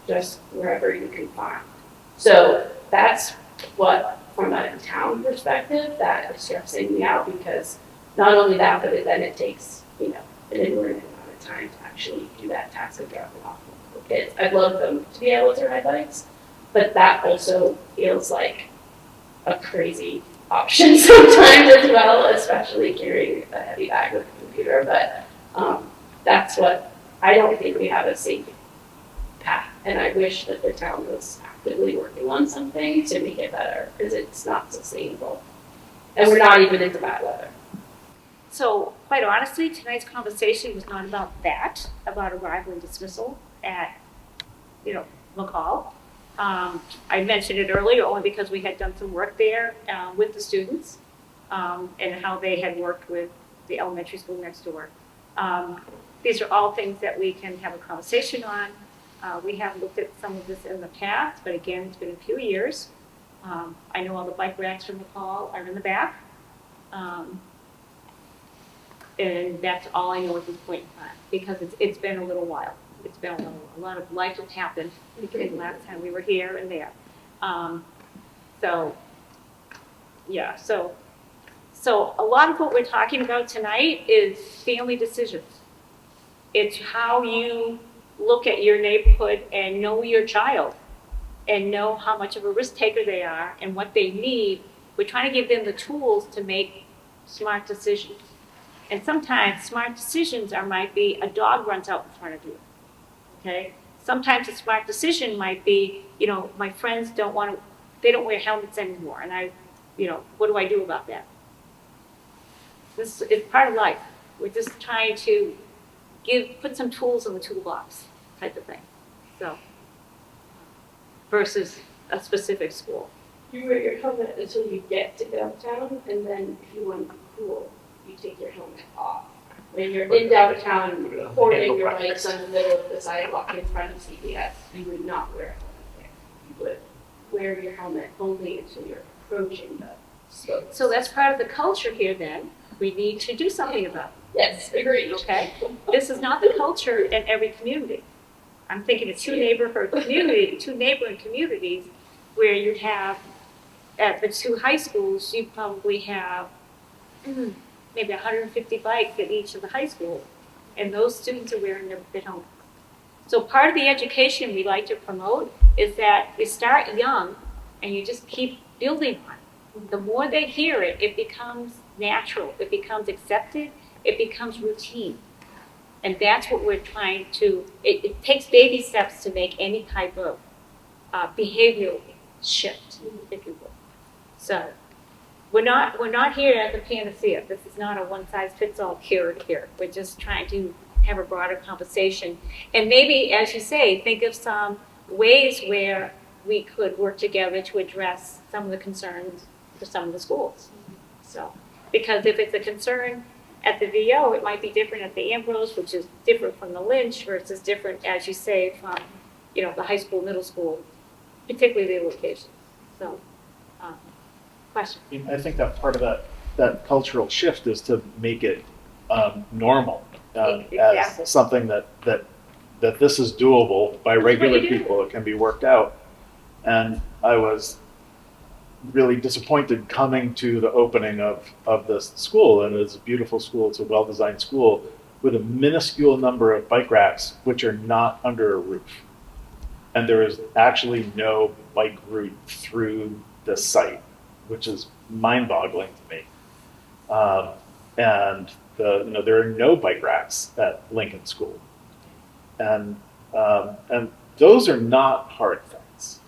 just wherever you can find. So that's what, from a town perspective, that is stressing me out, because not only that, but then it takes, an inordinate amount of time to actually do that task of dropping off multiple kids. I'd love them to be able to ride bikes, but that also feels like a crazy option sometimes as well, especially carrying a heavy bag with a computer. But that's what, I don't think we have a safe path, and I wish that the town was actively working on something to make it better, because it's not sustainable. And we're not even into bad weather. So, quite honestly, tonight's conversation was not about that, about arrival and dismissal at, McCall. I mentioned it earlier only because we had done some work there with the students and how they had worked with the elementary school next door. These are all things that we can have a conversation on. We have looked at some of this in the past, but again, it's been a few years. I know all the bike racks from McCall are in the back. And that's all I know at this point in time, because it's been a little while. It's been a lot of life has happened between the last time we were here and there. So a lot of what we're talking about tonight is family decisions. It's how you look at your neighborhood and know your child and know how much of a risk taker they are and what they need. We're trying to give them the tools to make smart decisions. And sometimes smart decisions might be a dog runs out in front of you, okay? Sometimes a smart decision might be, my friends they don't wear helmets anymore, and what do I do about that? This is part of life. We're just trying to put some tools in the toolbox type of thing, so, versus a specific school. You wear your helmet until you get to downtown, and then if you want to be cool, you take your helmet off. When you're in downtown, hoarding your bikes on the middle of the sidewalk in front of CPS, you would not wear a helmet there. You would wear your helmet only until you're approaching the slopes. So that's part of the culture here then. We need to do something about it. Yes, agreed. Okay? This is not the culture in every community. I'm thinking of two neighboring communities where you have, at the two high schools, you probably have maybe 150 bikes at each of the high schools, and those students are wearing their helmets. So part of the education we like to promote is that you start young and you just keep building on it. The more they hear it, it becomes natural, it becomes accepted, it becomes routine. And that's what we're trying to, it takes baby steps to make any type of behavioral shift, if you will. So we're not here as a panacea. This is not a one-size-fits-all cure here. We're just trying to have a broader conversation. And maybe, as you say, think of some ways where we could work together to address some of the concerns for some of the schools. So, because if it's a concern at the VO, it might be different at the Ambrose, which is different from the Lynch versus different, as you say, from the high school, middle school, particularly the locations. So, question. I think that part of that cultural shift is to make it normal Exactly. as something that this is doable by regular people. It can be worked out. And I was really disappointed coming to the opening of this school, and it's a beautiful school. It's a well-designed school with a minuscule number of bike racks, which are not under a roof. And there is actually no bike route through the site, which is mind-boggling to me. And there are no bike racks at Lincoln School, and those are not hard things.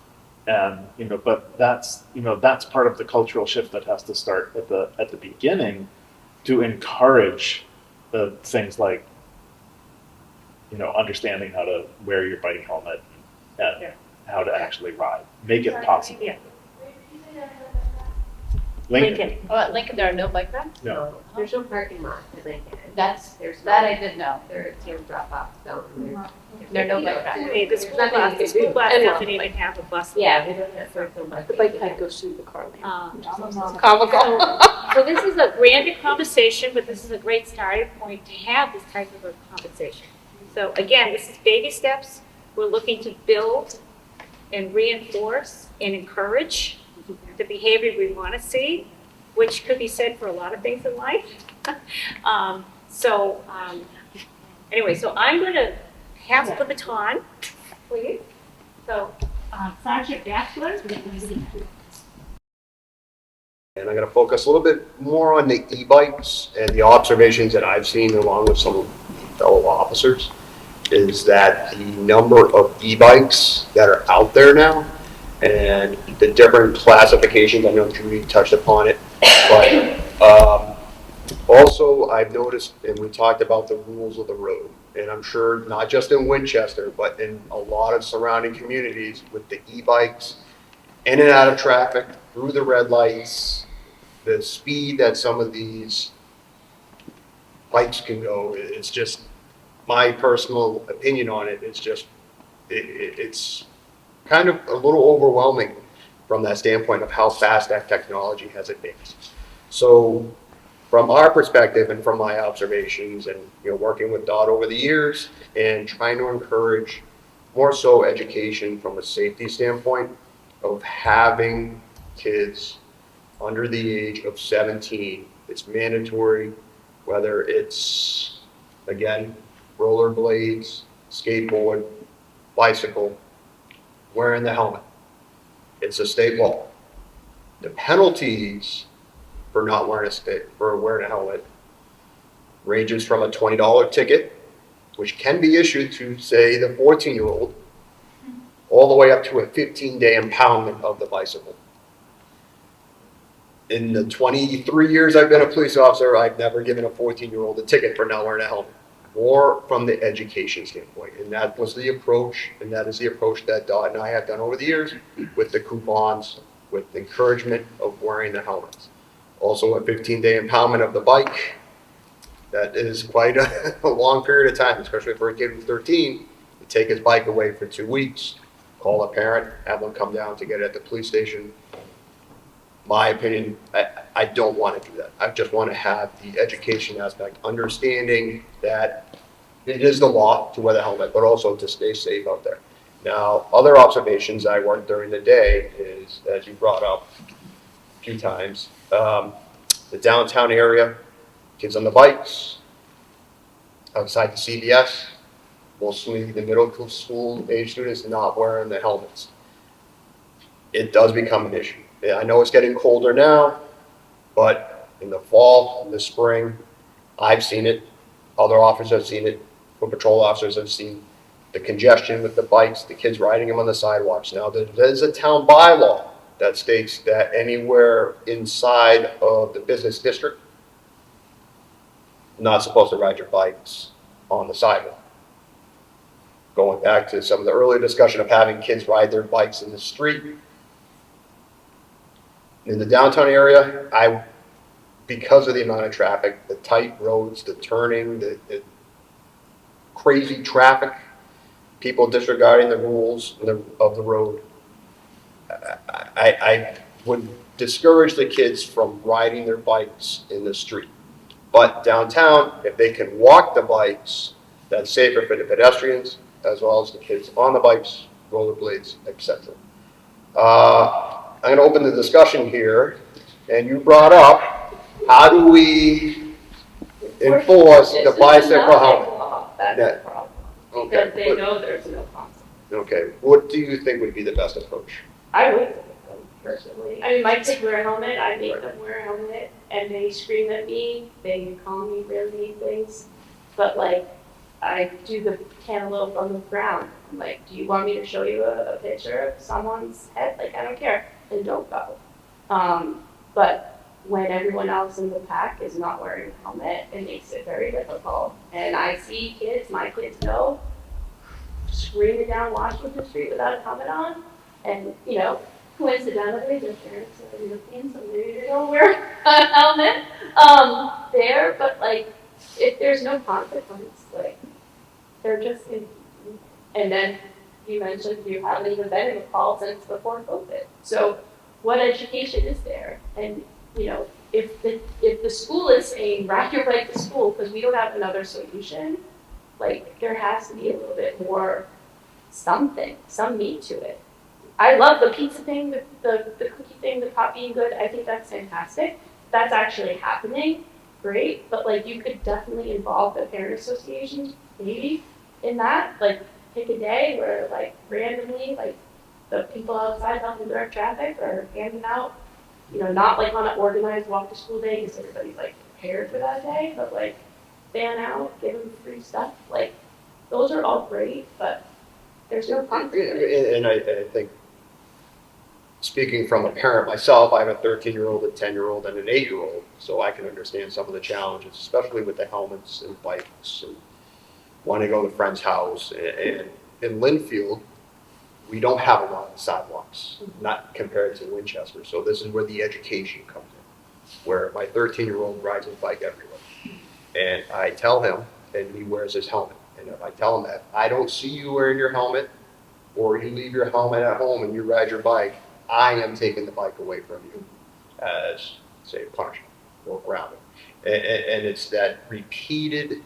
And but that's part of the cultural shift that has to start at the beginning to encourage the things like understanding how to wear your bike helmet and how to actually ride, make it possible. Yeah. Lincoln. Oh, at Lincoln, there are no bike racks? No. There's no parking lot at Lincoln. There's That I did know. There are drop off zone. There are no bike racks. Hey, the school bus doesn't even have a bus. Yeah, we don't have circle bike. The bike path goes through the car lane. Comical. So this is a grander conversation, but this is a great starting point to have this type of a conversation. So again, this is baby steps. We're looking to build and reinforce and encourage the behavior we want to see, which could be said for a lot of things in life. Anyway, so I'm going to pass the baton, please. So, Sergeant Bachelor. And I'm going to focus a little bit more on the e-bikes and the observations that I've seen along with some fellow officers is that the number of e-bikes that are out there now and the different classifications, I know Judy touched upon it, but also I've noticed, and we talked about the rules of the road, and I'm sure not just in Winchester, but in a lot of surrounding communities with the e-bikes, in and out of traffic, through the red lights, the speed that some of these bikes can go, it's just, my personal opinion on it, it's kind of a little overwhelming from that standpoint of how fast that technology has advanced. So from our perspective and from my observations and working with Dot over the years and trying to encourage more so education from a safety standpoint of having kids under the age of 17, it's mandatory, whether it's, again, rollerblades, skateboard, bicycle, wearing the helmet. It's a state law. The penalties for not wearing a helmet ranges from a $20 ticket, which can be issued to, say, the 14-year-old, all the way up to a 15-day impoundment of the bicycle. In the 23 years I've been a police officer, I've never given a 14-year-old a ticket for not wearing a helmet, or from the education standpoint. And that was the approach, and that is the approach that Dot and I have done over the years with the coupons, with encouragement of wearing the helmets. Also, a 15-day impoundment of the bike. That is quite a long period of time, especially for a kid who's 13, to take his bike away for 2 weeks, call a parent, have them come down to get it at the police station. My opinion, I don't want to do that. I just want to have the education aspect, understanding that it is the law to wear the helmet, but also to stay safe out there. Now, other observations I work during the day is, as you brought up a few times, the downtown area, kids on the bikes, outside the CVS, mostly the middle school age students not wearing the helmets. It does become an issue. Yeah, I know it's getting colder now, but in the fall, in the spring, I've seen it. Other officers have seen it. Foot patrol officers have seen the congestion with the bikes, the kids riding them on the sidewalks. Now, there's a town bylaw that states that anywhere inside of the business district, not supposed to ride your bikes on the sidewalk. Going back to some of the earlier discussion of having kids ride their bikes in the street. In the downtown area, because of the amount of traffic, the tight roads, the turning, the crazy traffic, people disregarding the rules of the road, I would discourage the kids from riding their bikes in the street. But downtown, if they can walk the bikes, that's safer for the pedestrians as well as the kids on the bikes, rollerblades, etc. I'm going to open the discussion here, and you brought up, how do we enforce the bicycle helmet? That's Yeah. the problem. Okay, Because they know there's no consequence. okay. What do you think would be the best approach? I would with them personally. I mean, my kids wear a helmet, I make them wear a helmet, and they scream at me, they call me really mean things. But like, I do the cantaloupe on the ground. I'm like, do you want me to show you a picture of someone's head? Like, I don't care. Then don't go. But when everyone else in the pack is not wearing a helmet, it makes it very difficult. And I see kids, my kids go, screaming down Washington Street without a helmet on. And, you know, coincidentally, their parents are European, so maybe they don't wear a helmet there. But, like, if there's no consequence, like, they're just in. And then you mentioned you haven't even been in a call since before COVID. So what education is there? And, you know, if the school is saying, ride your bike to school because we don't have another solution, like, there has to be a little bit more something, some meat to it. I love the pizza thing, the cookie thing, the pot being good. I think that's fantastic. That's actually happening. Great. But, like, you could definitely involve the parent associations maybe in that. Like, pick a day where, like, randomly, like, the people outside helping direct traffic are handing out, you know, not like on an organized walk to school day because everybody's like prepared for that day, but like fan out, give them free stuff. Like, those are all great, but there's no consequence. And I think, speaking from a parent myself, I have a 13-year-old, a 10-year-old, and an 8-year-old, so I can understand some of the challenges, especially with the helmets and bikes and wanting to go to a friend's house. And in Linfield, we don't have a lot of sidewalks, not compared to Winchester. So this is where the education comes in, where my 13-year-old rides his bike everywhere. And I tell him, and he wears his helmet. And if I tell him that I don't see you wearing your helmet, or you leave your helmet at home and you ride your bike, I am taking the bike away from you as, say, punishment or grounding. And it's that repeated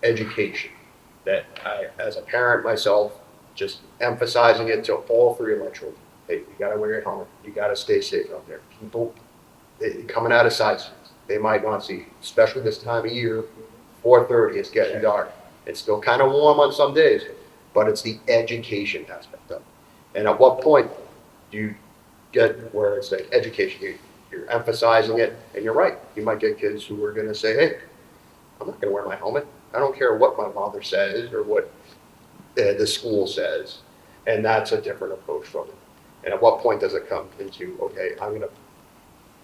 education that I, as a parent myself, just emphasizing it to all three of my children. Hey, you gotta wear your helmet. You gotta stay safe out there. People coming out of side streets, they might not see, especially this time of year, 4:30, it's getting dark. It's still kind of warm on some days, but it's the education aspect of it. And at what point do you get where it's like education, you're emphasizing it, and you're right. You might get kids who are gonna say, hey, I'm not gonna wear my helmet. I don't care what my mother says or what the school says. And that's a different approach from it. And at what point does it come into, okay, I'm gonna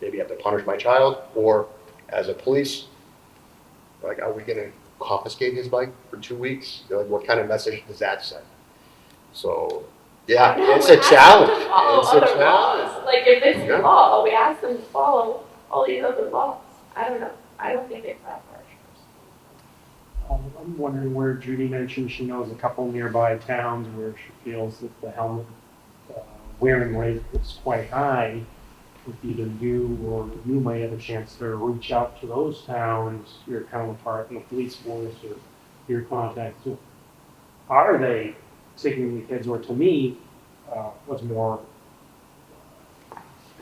maybe have to punish my child, or as a police, like, are we gonna confiscate his bike for 2 weeks? Like, what kind of message does that send? So, yeah, No, it's we a ask challenge. them to follow It's a other challenge. laws. Like if it's Yeah. law, we ask them to follow all these other laws. I don't know. I don't think it's that harsh. I'm wondering where Judy mentioned she knows a couple nearby towns where she feels that the helmet wearing rate is quite high. If either you or you may have a chance to reach out to those towns, your counterpart in the police force or your contacts. Are they taking the kids, or to me, what's more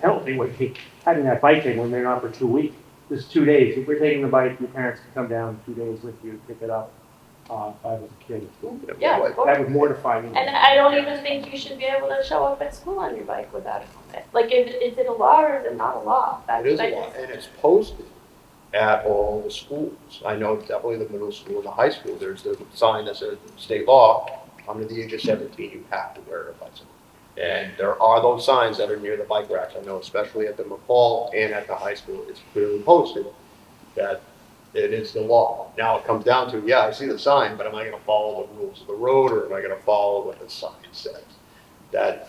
penalty would be having that bike thing when they're not for 2 weeks. This is 2 days. If we're taking the bike, your parents can come down 2 days with you, pick it up. If I was a kid, Yeah, of course. that would mortify me. And I don't even think you should be able to show up at school on your bike without a helmet. Like, is it a law or is it not a law? That's It is what a I law, just- and it's posted at all the schools. I know definitely the middle school and the high school, there's the sign that says state law, under the age of 17, you have to wear a bicycle. And there are those signs that are near the bike racks. I know especially at the McCall and at the high school, it's clearly posted that it is the law. Now it comes down to, yeah, I see the sign, but am I gonna follow the rules of the road, or am I gonna follow what the sign says? That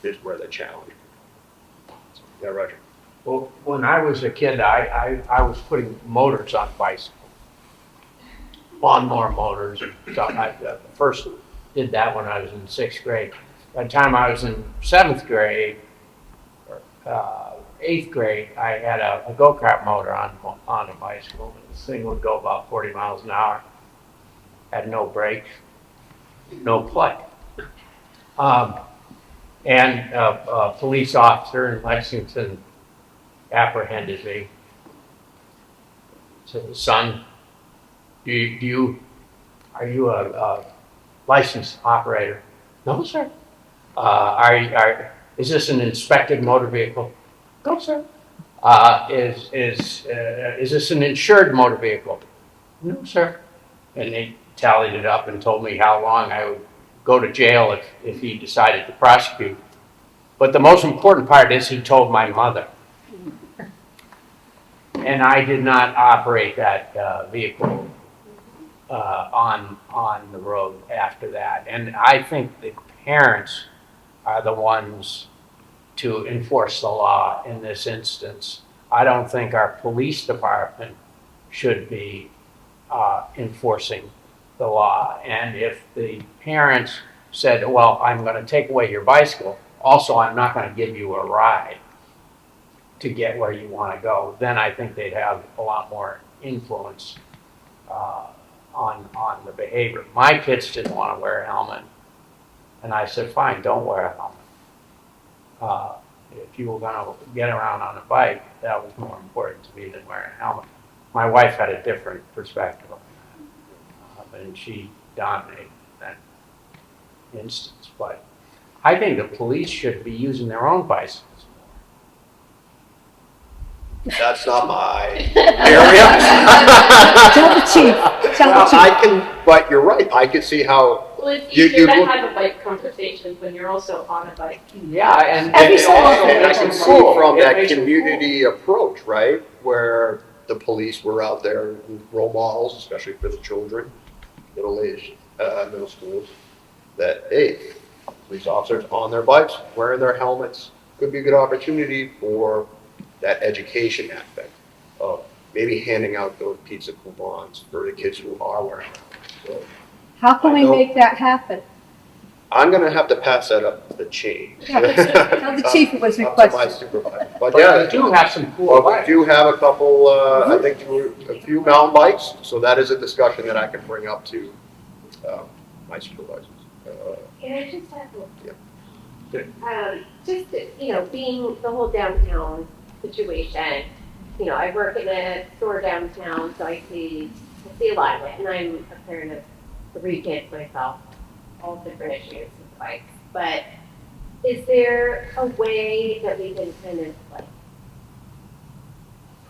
is where the challenge is. Yeah, Roger. Well, when I was a kid, I was putting motors on bicycles. Lawnmower motors and stuff. I first did that when I was in 6th grade. By the time I was in 7th grade, or 8th grade, I had a go-kart motor on a bicycle. This thing would go about 40 miles an hour. Had no brakes, no clutch. And a police officer in Lexington apprehended me. Said, son, are you a licensed operator? No, sir. Is this an inspected motor vehicle? No, sir. Is this an insured motor vehicle? No, sir. And they tallied it up and told me how long I would go to jail if he decided to prosecute. But the most important part is he told my mother. And I did not operate that vehicle on the road after that. And I think the parents are the ones to enforce the law in this instance. I don't think our police department should be enforcing the law. And if the parents said, well, I'm going to take away your bicycle, also I'm not going to give you a ride to get where you want to go, then I think they'd have a lot more influence on the behavior. My kids didn't want to wear a helmet, and I said, fine, don't wear a helmet. If you were going to get around on a bike, that was more important to me than wearing a helmet. My wife had a different perspective on that, and she dominated that instance. But I think the police should be using their own bicycles. That's not my Tell the chief, tell the Well, chief. I can, but you're right, I could see how, Well, it's You- easier you to look- have a bike conversation when you're also on a bike. Yeah, and Every and so also often, and I makes can it see cool. from It that makes it community approach, right? Where the police were out there, role models, especially for the children, middle-aged, middle schools, that, hey, police officers on their bikes, wearing their helmets, could be a good opportunity for that education aspect of maybe handing out those pizza coupons for the kids who are wearing them. So How can we make that happen? I'm gonna have to pass that up the chain. Yeah, tell the chief it was Up to my requested. supervisor. But But yeah, we do have some cool well, we bikes. do have a couple, I think a few mountain bikes, so that is a discussion that I can bring up to my supervisors. Can I just have Yeah. just, being the whole downtown situation, I work in a store downtown, so I see a lot of it, and I'm a parent of 3 kids myself, all different issues with bikes. But is there a way that we can kind of like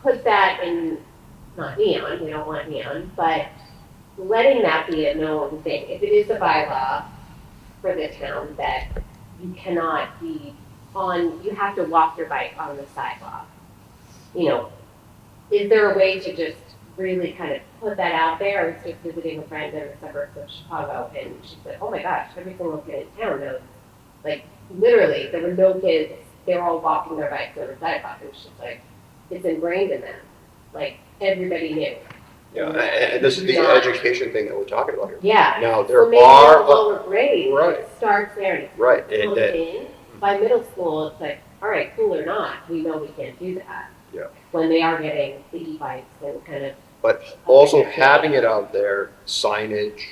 put that in not neon, we don't want neon, but letting that be a known thing. If it is a bylaw for the town that you cannot be you have to walk your bike on the sidewalk. You know, is there a way to just really kind of put that out there? I was just visiting a friend in the suburbs of Chicago, and she said, oh my gosh, every single kid in town knows. Like, literally, there were no kids, they were all walking their bikes on the sidewalk. It was just like, it's ingrained in them. Like, everybody knew. Yeah, and this is the education thing that we're talking about here. Yeah. Now, So there maybe are, at the lower grade, right. it starts there and it right, comes in. By middle school, it's like, all right, cool or not, we know we can't do that. Yeah. When they are getting the e-bikes and kind of. but also having it out there, signage,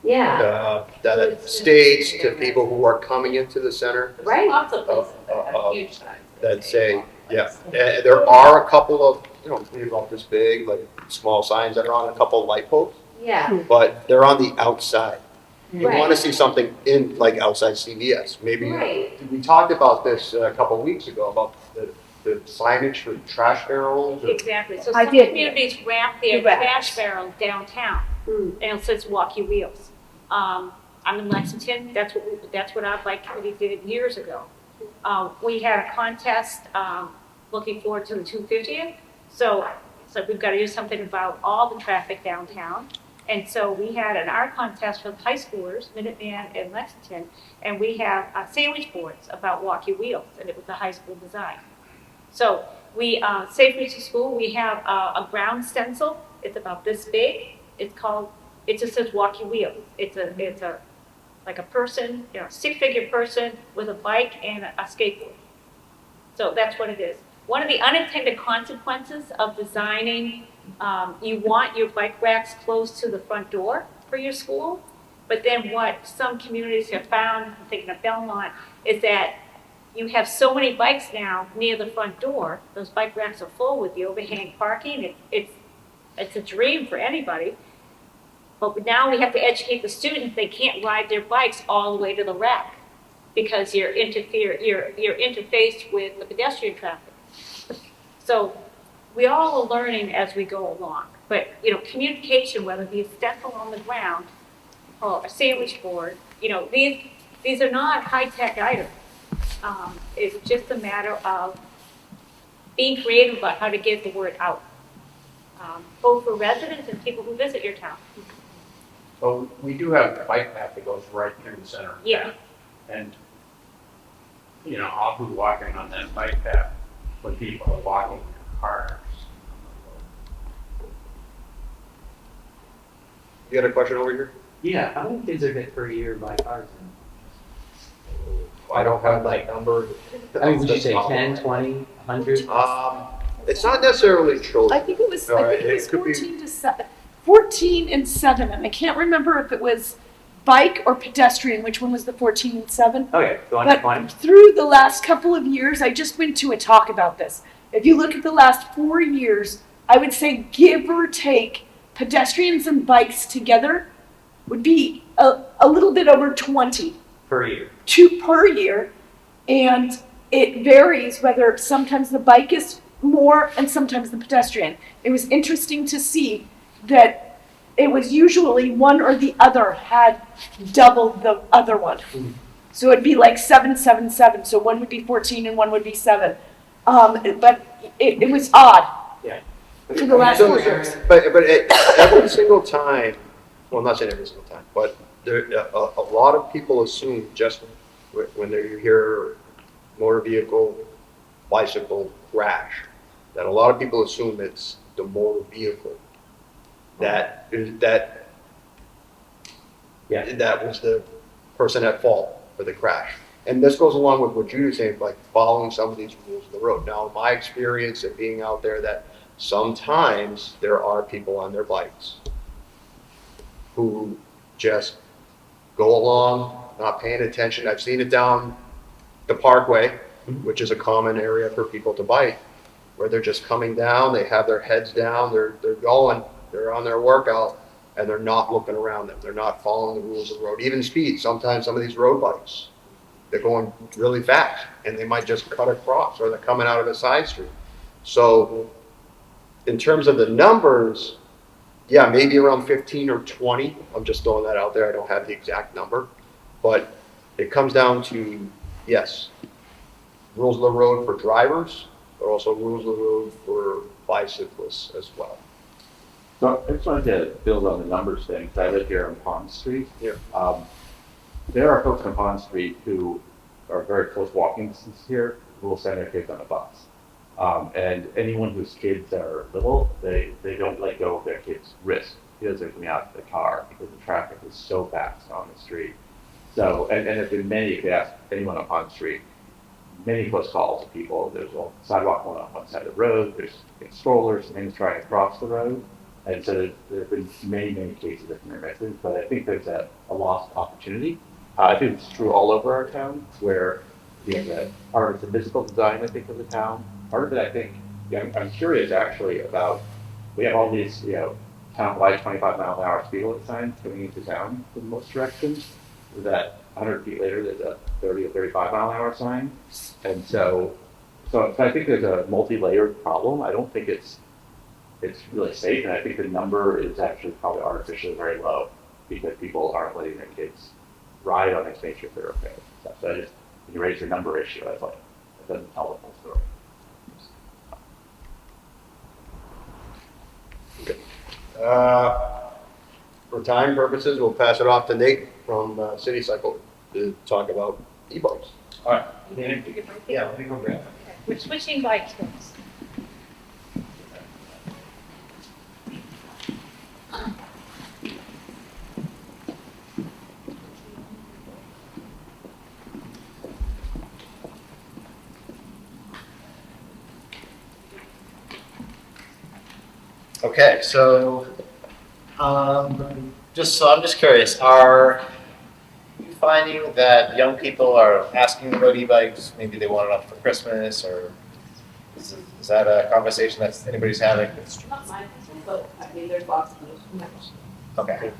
Yeah, that states to people who are coming into the center, right? Lots of places that have huge signs. that say, yeah, there are a couple of, maybe about this big, like small signs that are on a couple of light posts, Yeah, but they're on the outside. You Right. want to see something in, like outside CVS, maybe. right. We talked about this a couple of weeks ago, about the signage for trash barrels. Exactly. So I some did. communities ramp their Correct. trash barrel downtown, Mm. and it says walk your wheels. I'm in Lexington, that's what our bike committee did years ago. We had a contest, looking forward to the 250th, so we've got to do something about all the traffic downtown. And so we had an art contest for the high schoolers, Minuteman and Lexington, and we have sandwich boards about walk your wheels, and it was a high school design. So we, Safe Routes to School, we have a ground stencil. It's about this big. It just says walk your wheels. It's like a person, stick-figure person with a bike and a skateboard. So that's what it is. One of the unintended consequences of designing, you want your bike racks close to the front door for your school, but then what some communities have found, I'm thinking of Belmont, is that you have so many bikes now near the front door, those bike racks are full with the overhang parking, it's a dream for anybody. But now we have to educate the students, they can't ride their bikes all the way to the rack because you're interfaced with the pedestrian traffic. So we all are learning as we go along, but communication, whether it be a stencil on the ground or a sandwich board, these are not high-tech items. It's just a matter of being creative about how to get the word out, both for residents and people who visit your town. So we do have a bike path that goes right through the center of Yeah. town. And, I'll be walking on that bike path when people are walking their cars. You got a question over here? Yeah, how many kids are hit per year by cars? I don't have that number. Would you say 10, 20, 100? It's not necessarily children. I think it was It could be- 14 to 7. 14 and 7, and I can't remember if it was bike or pedestrian, which one was the 14 and 7. Okay, go on to But 20. through the last couple of years, I just went to a talk about this. If you look at the last 4 years, I would say give or take, pedestrians and bikes together would be a little bit over 20. Per year. 2 per year, and it varies whether sometimes the bike is more and sometimes the pedestrian. It was interesting to see that it was usually one or the other had double the other one. So it'd be like 7, 7, 7. So one would be 14 and one would be 7. But it was odd. Yeah. For the last 4 years. But every single time, well, not saying every single time, but a lot of people assume just when they hear motor vehicle, bicycle crash, that a lot of people assume it's the motor vehicle that was the person at fault for the crash. And this goes along with what Judy's saying, like following some of these rules of the road. Now, my experience of being out there, that sometimes there are people on their bikes who just go along, not paying attention. I've seen it down the Parkway, which is a common area for people to bike, where they're just coming down, they have their heads down, they're going, they're on their workout, and they're not looking around them. They're not following the rules of the road, even speed. Sometimes some of these road bikes, they're going really fast, and they might just cut across, or they're coming out of a side street. So In terms of the numbers, yeah, maybe around 15 or 20. I'm just throwing that out there. I don't have the exact number. But it comes down to, yes, rules of the road for drivers, but also rules of the road for bicyclists as well. So I just wanted to build on the numbers thing, because I live here on Pond Street. Yeah. There are folks on Pond Street who are very close walking distance here, who will send their kids on a bus. And anyone whose kids are little, they don't let go of their kids' risk because they're coming out of the car because the traffic is so fast on the street. So, and there's been many, if you ask anyone on Pond Street, many close calls of people. There's a sidewalk going on one side of the road, there's strollers and things trying to cross the road. And so there have been many, many cases of near misses, but I think there's a lost opportunity. I think it's true all over our town, where part of the physical design, I think, of the town. Part of it, I think, I'm curious actually about, we have all these, town-wide 25-mile-an-hour speed limit signs coming into town from most directions. That 100 feet later, there's a 30 or 35-mile-an-hour sign. And so I think there's a multi-layered problem. I don't think it's really safe, and I think the number is actually probably artificially very low because people aren't letting their kids ride on these nature thoroughfares. So I just, when you raise your number issue, I was like, it doesn't tell the whole story. For time purposes, we'll pass it off to Nate from City Cycle to talk about e-bikes. All right. Yeah, let me go grab it. We're switching bikes first. Okay, so I'm just curious, are you finding that young people are asking about e-bikes? Maybe they want it up for Christmas, or is that a conversation that anybody's having? It's not my business, but I mean, there's lots of those. Okay.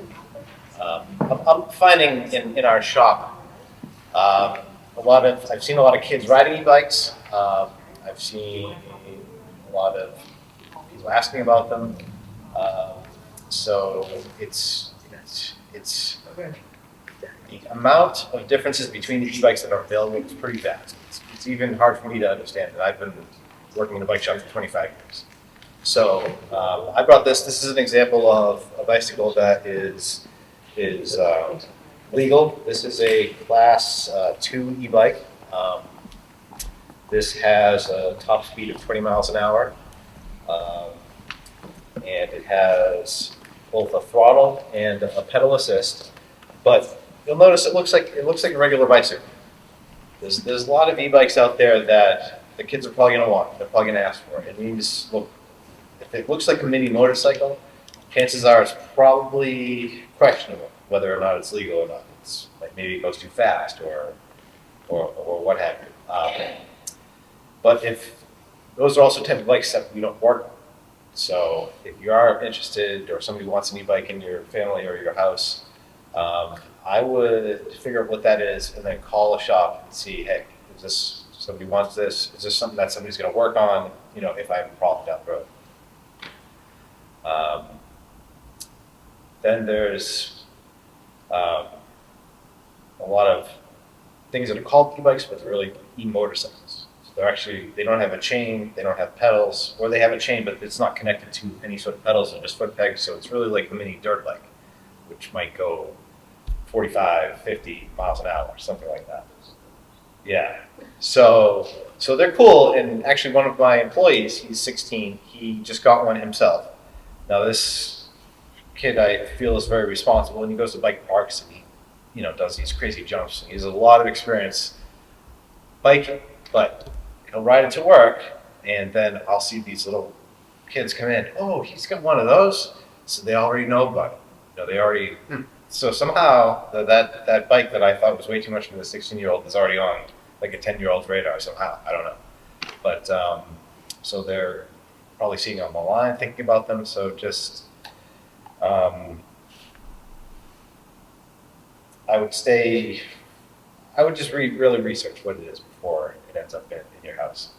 I'm finding in our shop, I've seen a lot of kids riding e-bikes. I've seen a lot of people asking about them. So it's the amount of differences between the e-bikes that are available is pretty vast. It's even hard for me to understand. I've been working in a bike shop for 25 years. So I brought this. This is an example of a bicycle that is legal. This is a Class 2 e-bike. This has a top speed of 20 miles an hour, and it has both a throttle and a pedal assist. But you'll notice it looks like a regular bicycle. There's a lot of e-bikes out there that the kids are probably going to want. They're probably going to ask for it. And these look. If it looks like a mini motorcycle, chances are it's probably questionable whether or not it's legal or not. It's like maybe it goes too fast or what have you. But if those are also type of bikes that we don't work on. So if you are interested or somebody wants an e-bike in your family or your house, I would figure out what that is and then call a shop and see, hey, is this somebody wants this? Is this something that somebody's going to work on? If I have a problem down the road. Then there's a lot of things that are called e-bikes, but they're really e-motorcycles. So they don't have a chain, they don't have pedals, or they have a chain, but it's not connected to any sort of pedals, they're just foot pegs, so it's really like a mini dirt bike, which might go 45, 50 miles an hour, something like that. Yeah. So they're cool, and actually one of my employees, he's 16, he just got one himself. Now this kid I feel is very responsible, and he goes to bike parks and he, does these crazy jumps. He has a lot of experience biking, but he'll ride it to work, and then I'll see these little kids come in. Oh, he's got one of those, so they already know about it. So somehow that bike that I thought was way too much for the 16-year-old is already on like a 10-year-old's radar somehow. I don't know, but so they're probably seeing them online, thinking about them. So just I would just really research what it is before it ends up in your house.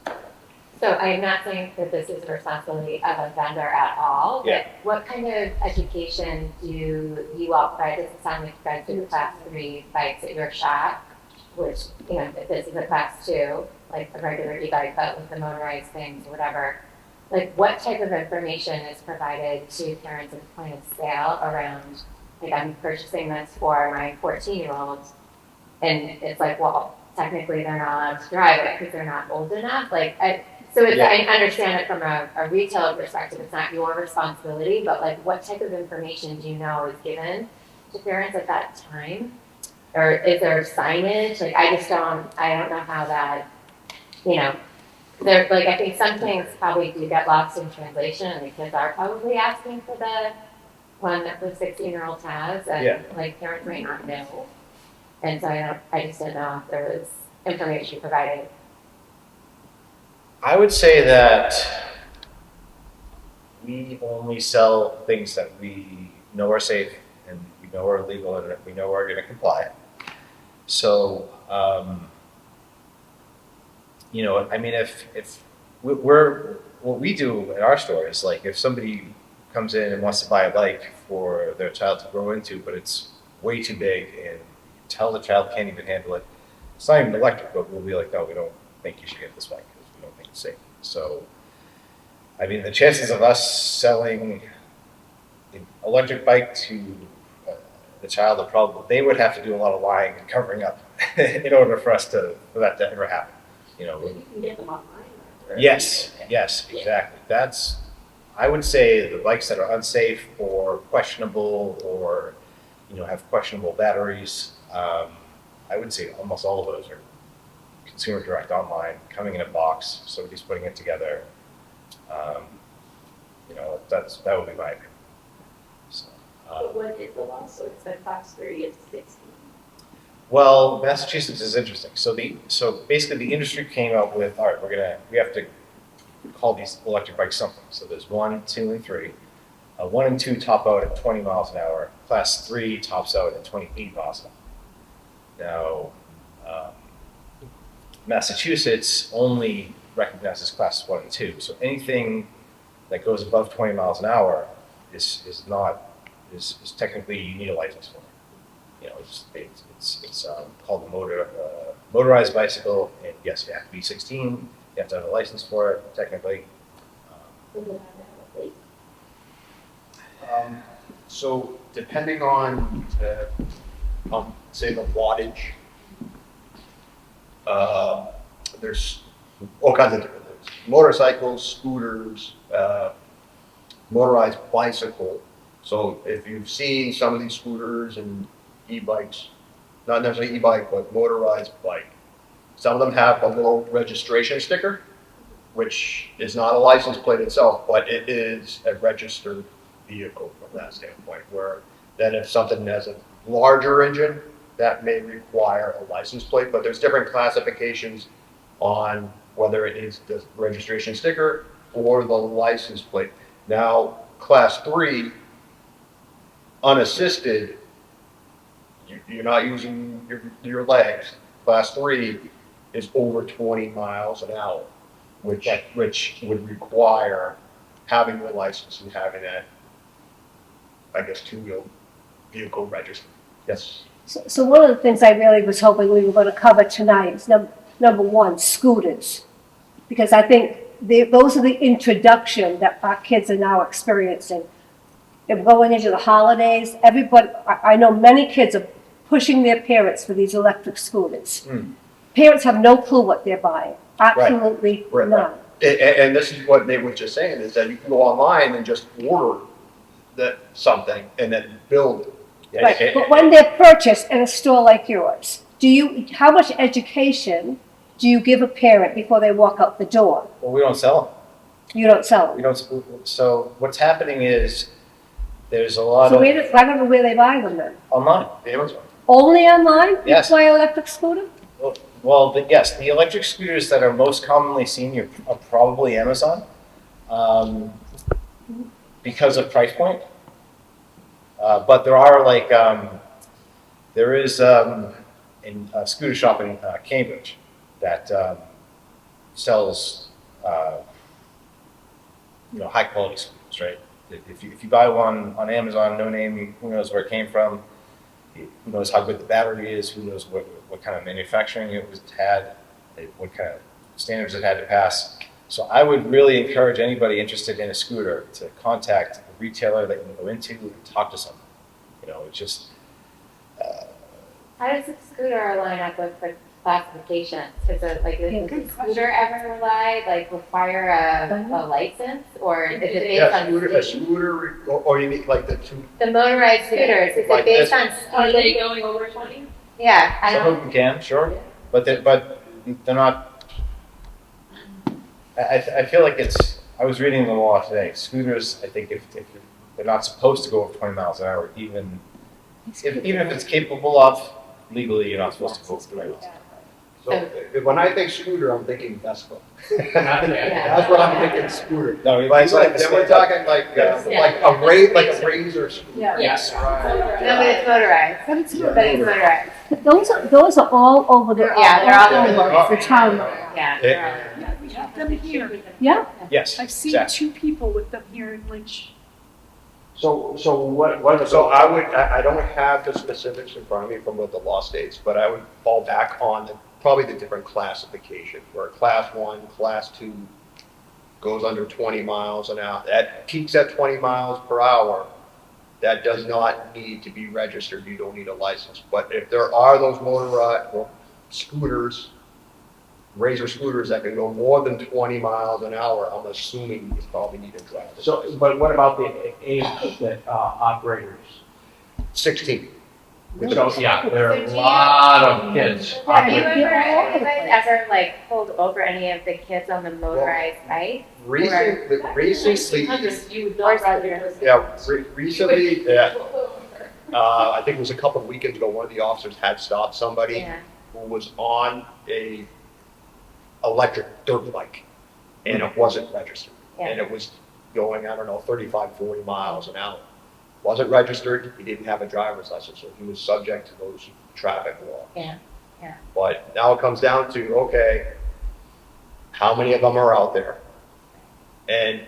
So I'm not saying that this is the responsibility of a vendor at all, Yeah. but what kind of education do you all provide? Does it sound like you guys do class 3 bikes at your shop, which, you know, if this is a class 2, like a regular e-bike, but with the motorized things or whatever, like what type of information is provided to parents at the point of sale around, like I'm purchasing this for my 14-year-old, and it's like, well, technically they're not allowed to drive it because they're not old enough. So it's, Yeah. I understand it from a retailer perspective, it's not your responsibility, but like what type of information do you know is given to parents at that time? Or is there signage? Like I don't know how that, you know, there, like I think some things probably do get lost in translation and the kids are probably asking for the one that the 16-year-old has and Yeah. like parents might not know. And so I just didn't know if there was information provided. I would say that we only sell things that we know are safe and we know are legal and that we know are going to comply. So, you know, I mean, if we're what we do at our store is like if somebody comes in and wants to buy a bike for their child to grow into, but it's way too big and you can tell the child can't even handle it. It's not even electric, but we'll be like, no, we don't think you should get this bike because we don't think it's safe. So, I mean, the chances of us selling an electric bike to the child, they would have to do a lot of lying and covering up in order for that to ever happen. You know. You can get them online. Right? Yes, exactly. I would say the bikes that are unsafe or questionable or, you know, have questionable batteries. I would say almost all of those are consumer direct online, coming in a box, somebody's putting it together. You know, that would be my opinion. So, But what is the law? So it's a class 3, it's 16. well, Massachusetts is interesting. So basically the industry came up with, all right, we have to call these electric bikes something. So there's 1, 2, and 3. 1 and 2 top out at 20 miles an hour. Class 3 tops out at 28 miles an hour. Now, Massachusetts only recognizes classes 1 and 2. So anything that goes above 20 miles an hour is technically you need a license for. You know, it's called a motorized bicycle, and yes, you have to be 16. You have to have a license for it, technically. Does it have to have a plate? So depending on say the wattage, there's all kinds of different things. Motorcycles, scooters, motorized bicycle. So if you've seen some of these scooters and e-bikes, not necessarily e-bike, but motorized bike, some of them have a little registration sticker, which is not a license plate itself, but it is a registered vehicle from that standpoint, where then if something has a larger engine, that may require a license plate, but there's different classifications on whether it is the registration sticker or the license plate. Now, class 3, unassisted, you're not using your legs. Class 3 is over 20 miles an hour, which would require having the license and having a, I guess, 2-wheel vehicle registered. Yes. So one of the things I really was hoping we were going to cover tonight is number one, scooters. Because I think those are the introduction that our kids are now experiencing. They're going into the holidays. Everybody, I know many kids are pushing their parents for these electric scooters. Parents have no clue what they're buying. Absolutely Right. none. And this is what Nate was just saying, is that you can go online and just order something and then build it. Right, but when they're purchased in a store like yours, how much education do you give a parent before they walk out the door? Well, we don't sell them. You don't sell them. So what's happening is there's a lot So of I don't know where they buy them then. online. Amazon. Only online? Yes. You buy an electric scooter? Well, yes, the electric scooters that are most commonly seen are probably Amazon, because of price point. But there are there is a scooter shop in Cambridge that sells high quality scooters, right? If you buy one on Amazon, no name, who knows where it came from, who knows how good the battery is, who knows what kind of manufacturing it had, what kind of standards it had to pass. So I would really encourage anybody interested in a scooter to contact a retailer that you can go into and talk to someone. It's just, How does the scooter line up with the classifications? Is it like, does the scooter ever require a license, or is it based Yeah, on a speed? scooter, or you mean like the two, The motorized scooters, is it Like based this. on Are they speed? going over 20? Yeah, I some don't, of them can, sure, but they're not. I feel like I was reading the law today. Scooters, I think if they're not supposed to go over 20 miles an hour, even if it's capable of, legally, you're not supposed to go over 20 miles an hour. so when I think scooter, I'm thinking Vespa. Yeah. That's what I'm thinking, scooter. No, you But might then we're talking like a razor scooter. Yeah. Yes. no, but it's motorized. But it's Yeah. But it's motorized. those are all over the, Yeah, they're all over the town. Yeah. It- We have them here. Yeah, Yes. I've seen exactly. 2 people with them here in Lynch. So what? So I don't have the specifics in front of me from what the law states, but I would fall back on probably the different classification, where class 1, class 2 goes under 20 miles an hour. That peaks at 20 miles per hour. That does not need to be registered. You don't need a license. But if there are those motorized scooters, razor scooters that can go more than 20 miles an hour, I'm assuming you probably need a driver's license. So, but what about the age that operators? 16. So, yeah, there are So a do lot of kids. Have you operating. guys ever pulled over any of the kids on the motorized bike? Recently, You would not ride your. recently, I think it was a couple of weekends ago, one of the officers had stopped somebody Yeah. who was on a electric dirt bike, and it wasn't registered. And it was going, 35, 40 miles an hour. Wasn't registered, he didn't have a driver's license, so he was subject to those traffic laws. Yeah. But now it comes down to, okay, how many of them are out there? And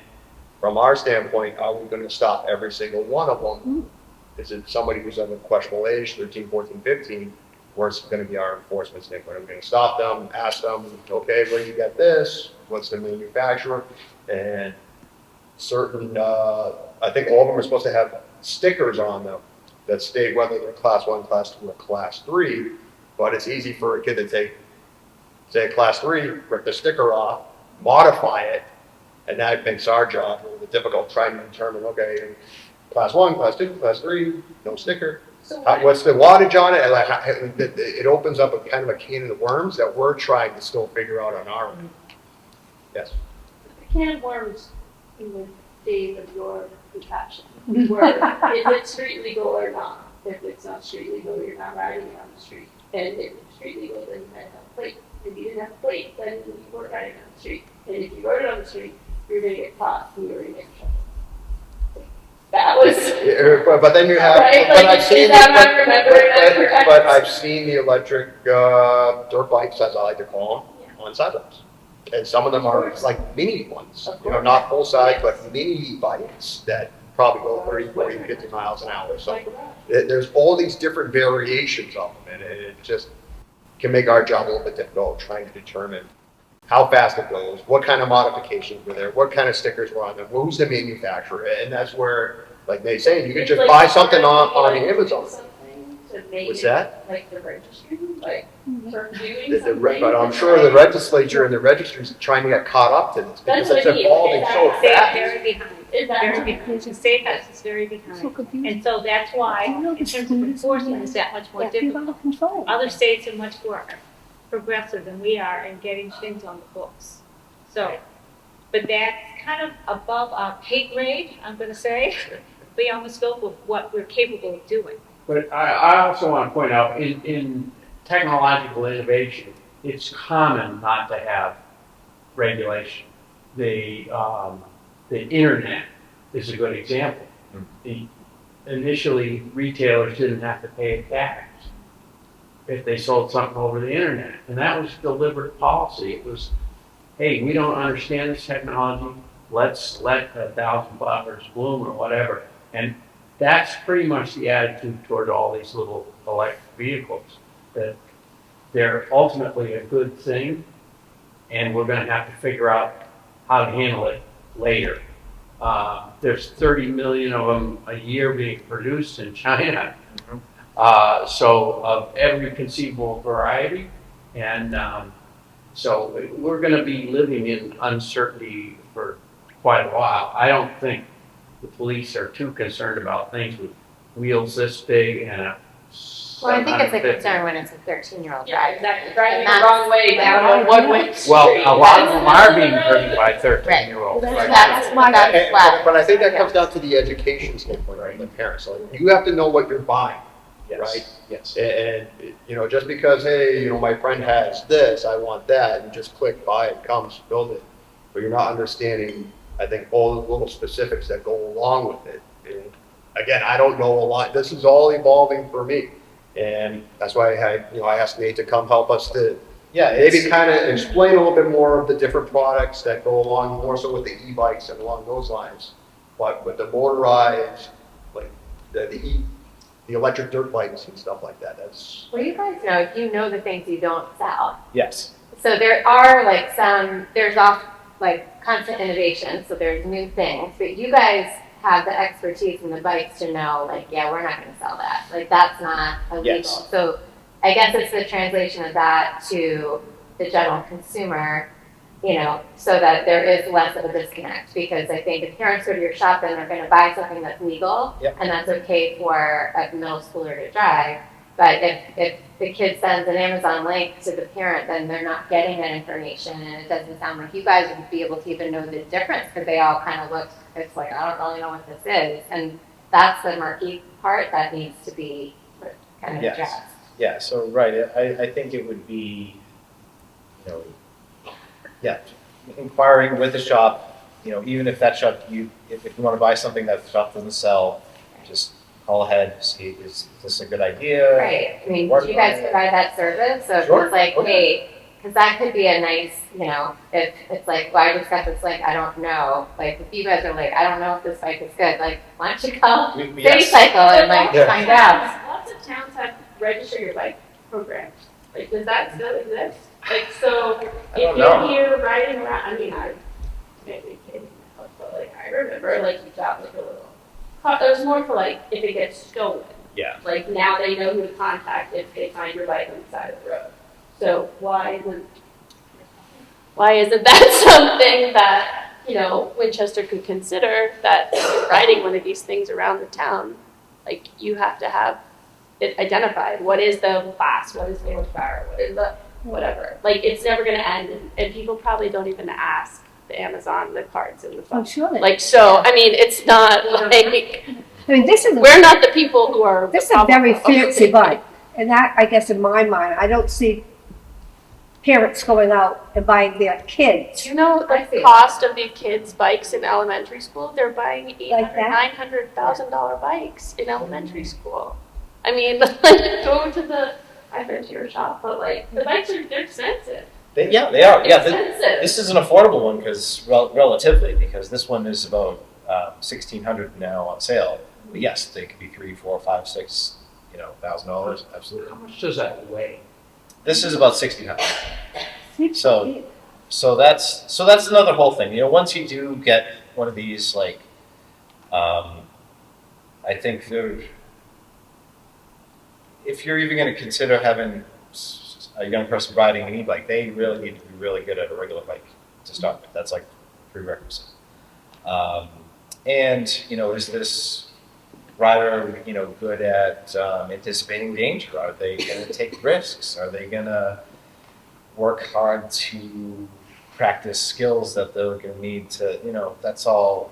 from our standpoint, are we gonna stop every single one of them? Is it somebody who's of a questionable age, 13, 14, 15, where it's gonna be our enforcement standpoint? Are we gonna stop them, ask them, okay, where do you get this? What's the manufacturer? And certain, I think all of them are supposed to have stickers on them that state whether they're class 1, class 2, or class 3, but it's easy for a kid to take, say, class 3, rip the sticker off, modify it, and that makes our job a little bit difficult trying to determine, okay, class 1, class 2, class 3, no sticker. What's the wattage on it? And it opens up a kind of a can of worms that we're trying to still figure out on our end. Yes. The can of worms in the days of your contraption, where is it street legal or not? If it's not street legal, you're not riding it on the street. And if it's street legal, then you might have a plate. If you didn't have a plate, then you weren't riding on the street. And if you rode it on the street, you're gonna get caught and you're gonna get in trouble. That was. But then you have, Right, but like, I've seen, is that what I remember it as? but I've seen the electric dirt bikes, as I like to call them, on sidewalks. And some of them are like mini ones, not full size, but mini bikes that probably go 30, 40, 50 miles an hour. So there's all these different variations of them, and it just can make our job a little bit difficult trying to determine how fast it goes, what kind of modifications were there, what kind of stickers were on them, who's the manufacturer, and that's where, like they say, you can just buy something on Amazon. What's that? Like the registry, like for doing The- something. But I'm sure the legislature and the registry's trying to get caught up to this because That's what it's I mean. evolving so Exactly. They're fast. very behind. Is that Very behind. The state house is very behind. so confusing. And so that's why, in terms of enforcement, it's that much more Yeah, feel out difficult. of control. Other states are much more progressive than we are in getting things on the books. So, but that's kind of above our pay grade, I'm gonna say, beyond the scope of what we're capable of doing. But I also want to point out, in technological innovation, it's common not to have regulation. The internet is a good example. Initially, retailers didn't have to pay a tax if they sold something over the internet, and that was deliberate policy. It was hey, we don't understand this technology, let's let 1,000 flowers bloom or whatever. And that's pretty much the attitude toward all these little electric vehicles, that they're ultimately a good thing, and we're gonna have to figure out how to handle it later. There's 30 million of them a year being produced in China. So of every conceivable variety, and so we're going to be living in uncertainty for quite a while. I don't think the police are too concerned about things with wheels this big and a. Well, I think it's a 750. concern when it's a 13-year-old Yeah, driver. exactly, driving And the that's- wrong way down a one-way street. Well, a lot of them are being driven by 13-year-olds. Right. Right. That's my, And- that's flat. But I think that comes down to the education standpoint from the parents. Like, you have to know what you're buying, right? Yes. And, just because, hey, my friend has this, I want that, and just click, buy it, comes, build it. But you're not understanding, I think, all the little specifics that go along with it. And again, I don't know a lot. This is all evolving for me. And that's why I asked Nate to come help us to maybe kind of explain a little bit more of the different products that go along, more so with the e-bikes and along those lines. But with the motorized, like the electric dirt bikes and stuff like that, that's. Well, you guys know, you know the things you don't sell. Yes. So there are there's constant innovation, so there's new things, but you guys have the expertise in the bikes to know, we're not gonna sell that. That's not illegal. Yes. So I guess it's the translation of that to the general consumer, so that there is less of a disconnect, because I think if parents go to your shop and they're gonna buy something that's legal, Yep. and that's okay for a middle schooler to drive, but if the kid sends an Amazon link to the parent, then they're not getting that information, and it doesn't sound like you guys would be able to even know the difference, because they all kind of look, it's like, I don't really know what this is, and that's the murky part that needs to be kind of Yes. addressed. Yeah, so, right, I think it would be, inquiring with the shop, even if that shop, if you want to buy something that the shop doesn't sell, just call ahead, see, is this a good idea? Right, I mean, Work do you guys on it. provide that service? So if Sure. it's like, Okay. hey, because that could be a nice, if it's like, well, I just got this link, I don't know. If you guys are like, I don't know if this bike is good, why don't you call City Yes. Cycle and Yeah. find out? Lots of towns have register your bike programs. Does that still exist? So if don't you're know. here riding around, I may be kidding myself, but I remember you got a little. It was more for if it gets stolen. Yeah. Now they know who to contact if they find your bike on the side of the road. So why isn't that something that, Winchester could consider, that if you're riding one of these things around the town, you have to have it identified. What is the class? What is the horsepower? What is the whatever? It's never going to end, and people probably don't even ask the Amazon, the cards, and the phone. sure. It's not This is we're not the people who are. This is a very fancy bike, and that, I guess, in my mind, I don't see parents going out and buying their kids. Do you know I the see. cost of the kids' bikes in elementary school? They're buying Like that? $900,000 bikes in elementary school. Go to the, I've been to your shop, but the bikes they're expensive. They are. Yeah, Expensive. this is an affordable one relatively, because this one is about $1,600 now on sale. But yes, they could be $3,000, $4,000, $5,000, $6,000. Absolutely. How much does that weigh? This is about 1,600. So that's another whole thing. Once you do get one of these, I think if you're even going to consider having a young person riding an e-bike, they really need to be really good at a regular bike to start with. That's prerequisite. And is this rider good at anticipating danger? Are they going to take risks? Are they going to work hard to practice skills that they're going to need to? That's all.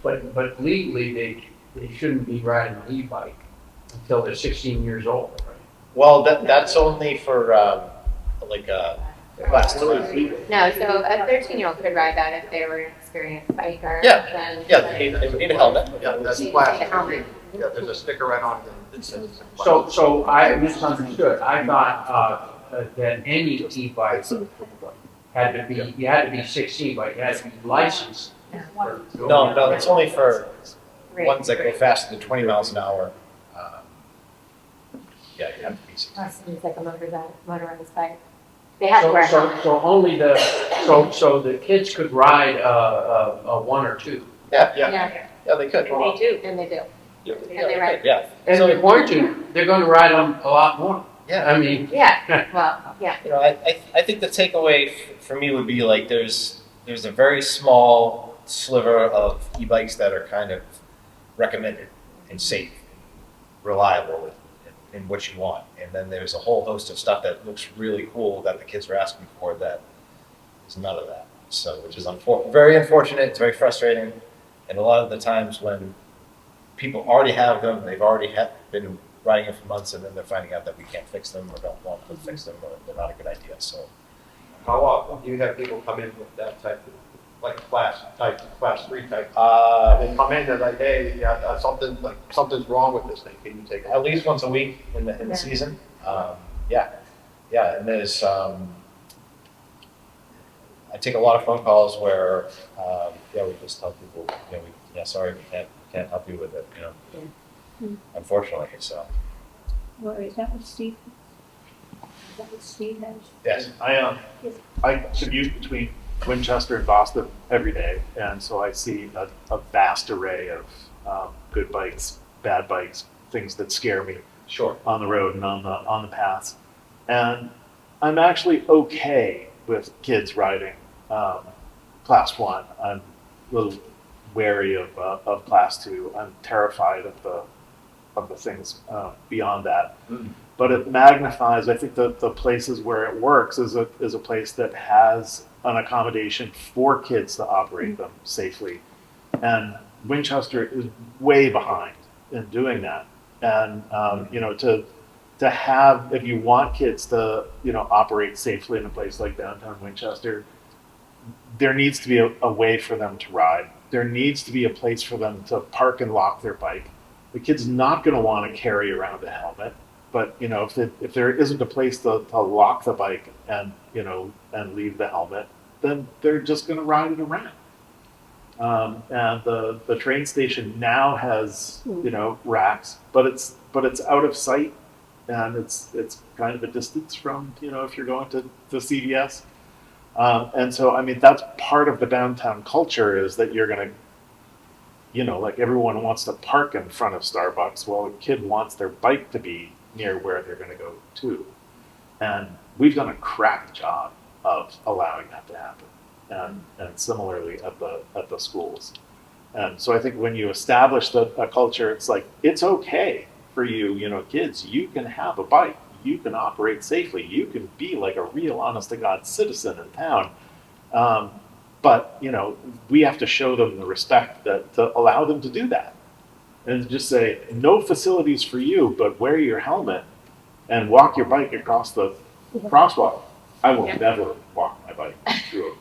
But legally, they shouldn't be riding an e-bike until they're 16 years old, right? Well, that's only for class 2. No, so a 13-year-old could ride that if they were an experienced biker. Yeah. Then They would need a helmet. Yeah, that's need plastic. a helmet. Yeah, there's a sticker right on it that says. So I misunderstood. I thought that any e-bike had to be, you had to be 16, but you had to be licensed. No, it's only for ones that go faster than 20 miles an hour. Yeah, you have to be 16. Seems like a motorized bike. They have to wear a So, helmet. so only so the kids could ride a one or two. Yeah, Yeah, they could. And they do. and they do. Yeah, And they ride. Yeah. And if they're going to, they're going to ride them a lot more. Yeah. I mean, Yeah, well, yeah. You know, I think the takeaway for me would be like there's a very small sliver of e-bikes that are kind of recommended and safe, reliable in what you want, and then there's a whole host of stuff that looks really cool that the kids are asking for that is none of that. So, which is very unfortunate. It's very frustrating, and a lot of the times when people already have them, they've already been riding it for months, and then they're finding out that we can't fix them or don't want to fix them, or they're not a good idea. So, How often do you have people come in with that type of, like class 3 type? They come in, they're like, hey, yeah, something's wrong with this thing, can you take it? at least once a week in the season. And there's I take a lot of phone calls where we just tell people, sorry, we can't help you with it, unfortunately. So Well, is that what Steve has? yes. I commute between Winchester and Boston every day, and so I see a vast array of good bikes, bad bikes, things that scare me Sure. on the road and on the paths. And I'm actually okay with kids riding class 1. I'm a little wary of class 2. I'm terrified of the things beyond that. Mm. But it magnifies. I think the places where it works is a place that has an accommodation for kids to operate them safely, and Winchester is way behind in doing that. And to have, if you want kids to operate safely in a place like downtown Winchester, there needs to be a way for them to ride. There needs to be a place for them to park and lock their bike. The kid's not going to want to carry around a helmet, but if there isn't a place to lock the bike and leave the helmet, then they're just going to ride it around. And the train station now has racks, but it's out of sight, and it's kind of a distance from if you're going to CVS. And so, I mean, that's part of the downtown culture, is that you're going to, like everyone wants to park in front of Starbucks. Well, a kid wants their bike to be near where they're going to go to. And we've done a crap job of allowing that to happen. And similarly at the schools. And so I think when you establish a culture, it's like, it's okay for you, kids, you can have a bike. You can operate safely. You can be like a real honest to God citizen in town. But we have to show them the respect to allow them to do that. And just say, no facilities for you, but wear your helmet and walk your bike across the crosswalk. I will never walk my bike through a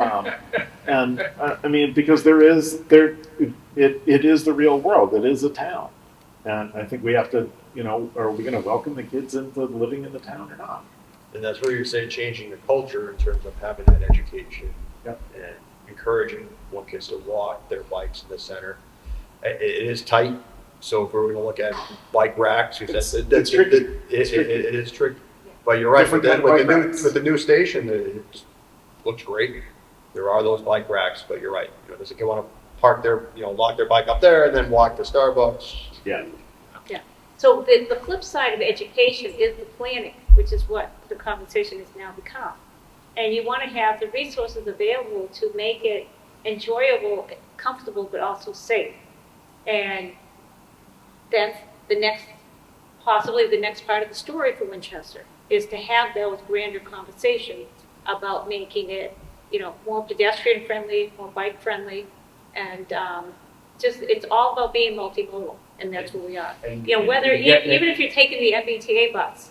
crosswalk. I mean, because it is the real world. It is a town. And I think we have to, are we going to welcome the kids into living in the town or not? And that's where you're saying changing the culture in terms of having that education. Yep. And encouraging more kids to walk their bikes in the center. It is tight, so if we're going to look at bike racks, It's tricky. It is tricky. But you're right, Different with kind of bike racks. the new station, it looks great. There are those bike racks, but you're right. Does a kid want to park their, lock their bike up there and then walk to Starbucks? Yeah. So the flip side of education is the planning, which is what the conversation has now become. And you want to have the resources available to make it enjoyable, comfortable, but also safe. And that's possibly the next part of the story for Winchester, is to have those grander conversations about making it, more pedestrian friendly, more bike friendly, and it's all about being multimodal, and that's where we are. Whether even if you're taking the MBTA bus.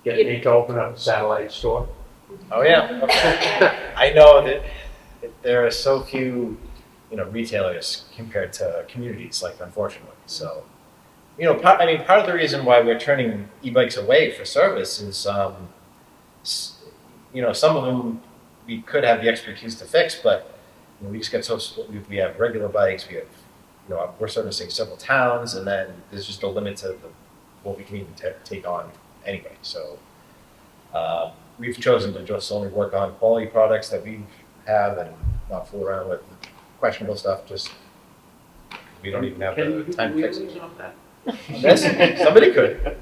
Getting me to open up a satellite store. Oh yeah. I know that there are so few, retailers compared to communities, like, unfortunately. So you know, part of the reason why we're turning e-bikes away for service is, you know, some of them we could have the expertise to fix, but you know, we just get so, we have regular bikes, we have, you know, we're servicing several towns, and then there's just a limit to what we can even take on anyway. So we've chosen to just only work on quality products that we have and not fool around with questionable stuff. Just we don't even have the time to fix it. Yes, somebody could.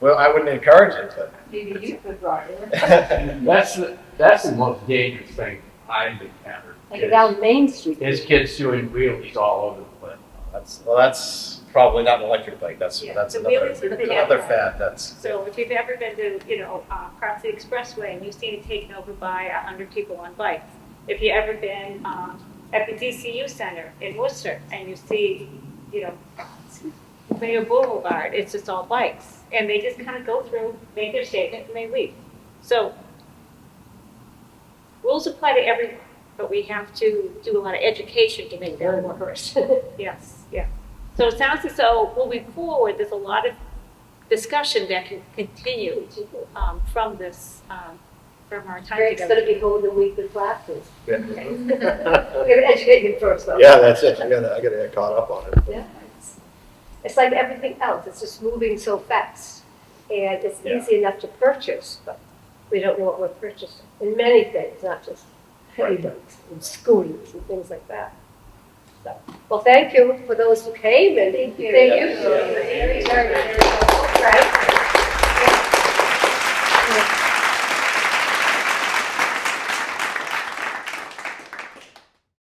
Well, I wouldn't encourage it, but Maybe you could, Roger. That's the most dangerous thing I've encountered. Like down Main Street. Is kids doing wheelies all over the place. that's probably not an electric bike. That's Yeah, that's the another wheelies are the another bad fad. That's So if you've ever been to, you know, across the expressway and you've seen it taken over by 100 people on bikes, if you've ever been at the DCU Center in Worcester and you see, you know, Mayor Boulevard, it's just all bikes. And they just kind of go through, make their statement, and they leave. So rules apply to everyone, but we have to do a lot of education to make them worse. Yes, yeah. So it sounds as though moving forward, there's a lot of discussion that can continue from this, from our time Greg's together. gonna be holding weekly classes. Yeah. We're gonna educate him first, though. Yeah, that's it. I gotta get caught up on it. Yeah. It's like everything else, it's just moving so fast. And it's Yeah. easy enough to purchase, but we don't know what we're purchasing. In many things, not just heavy bikes and scooters and things like that. So, well, thank you for those who came and thank you. Yeah. Very much.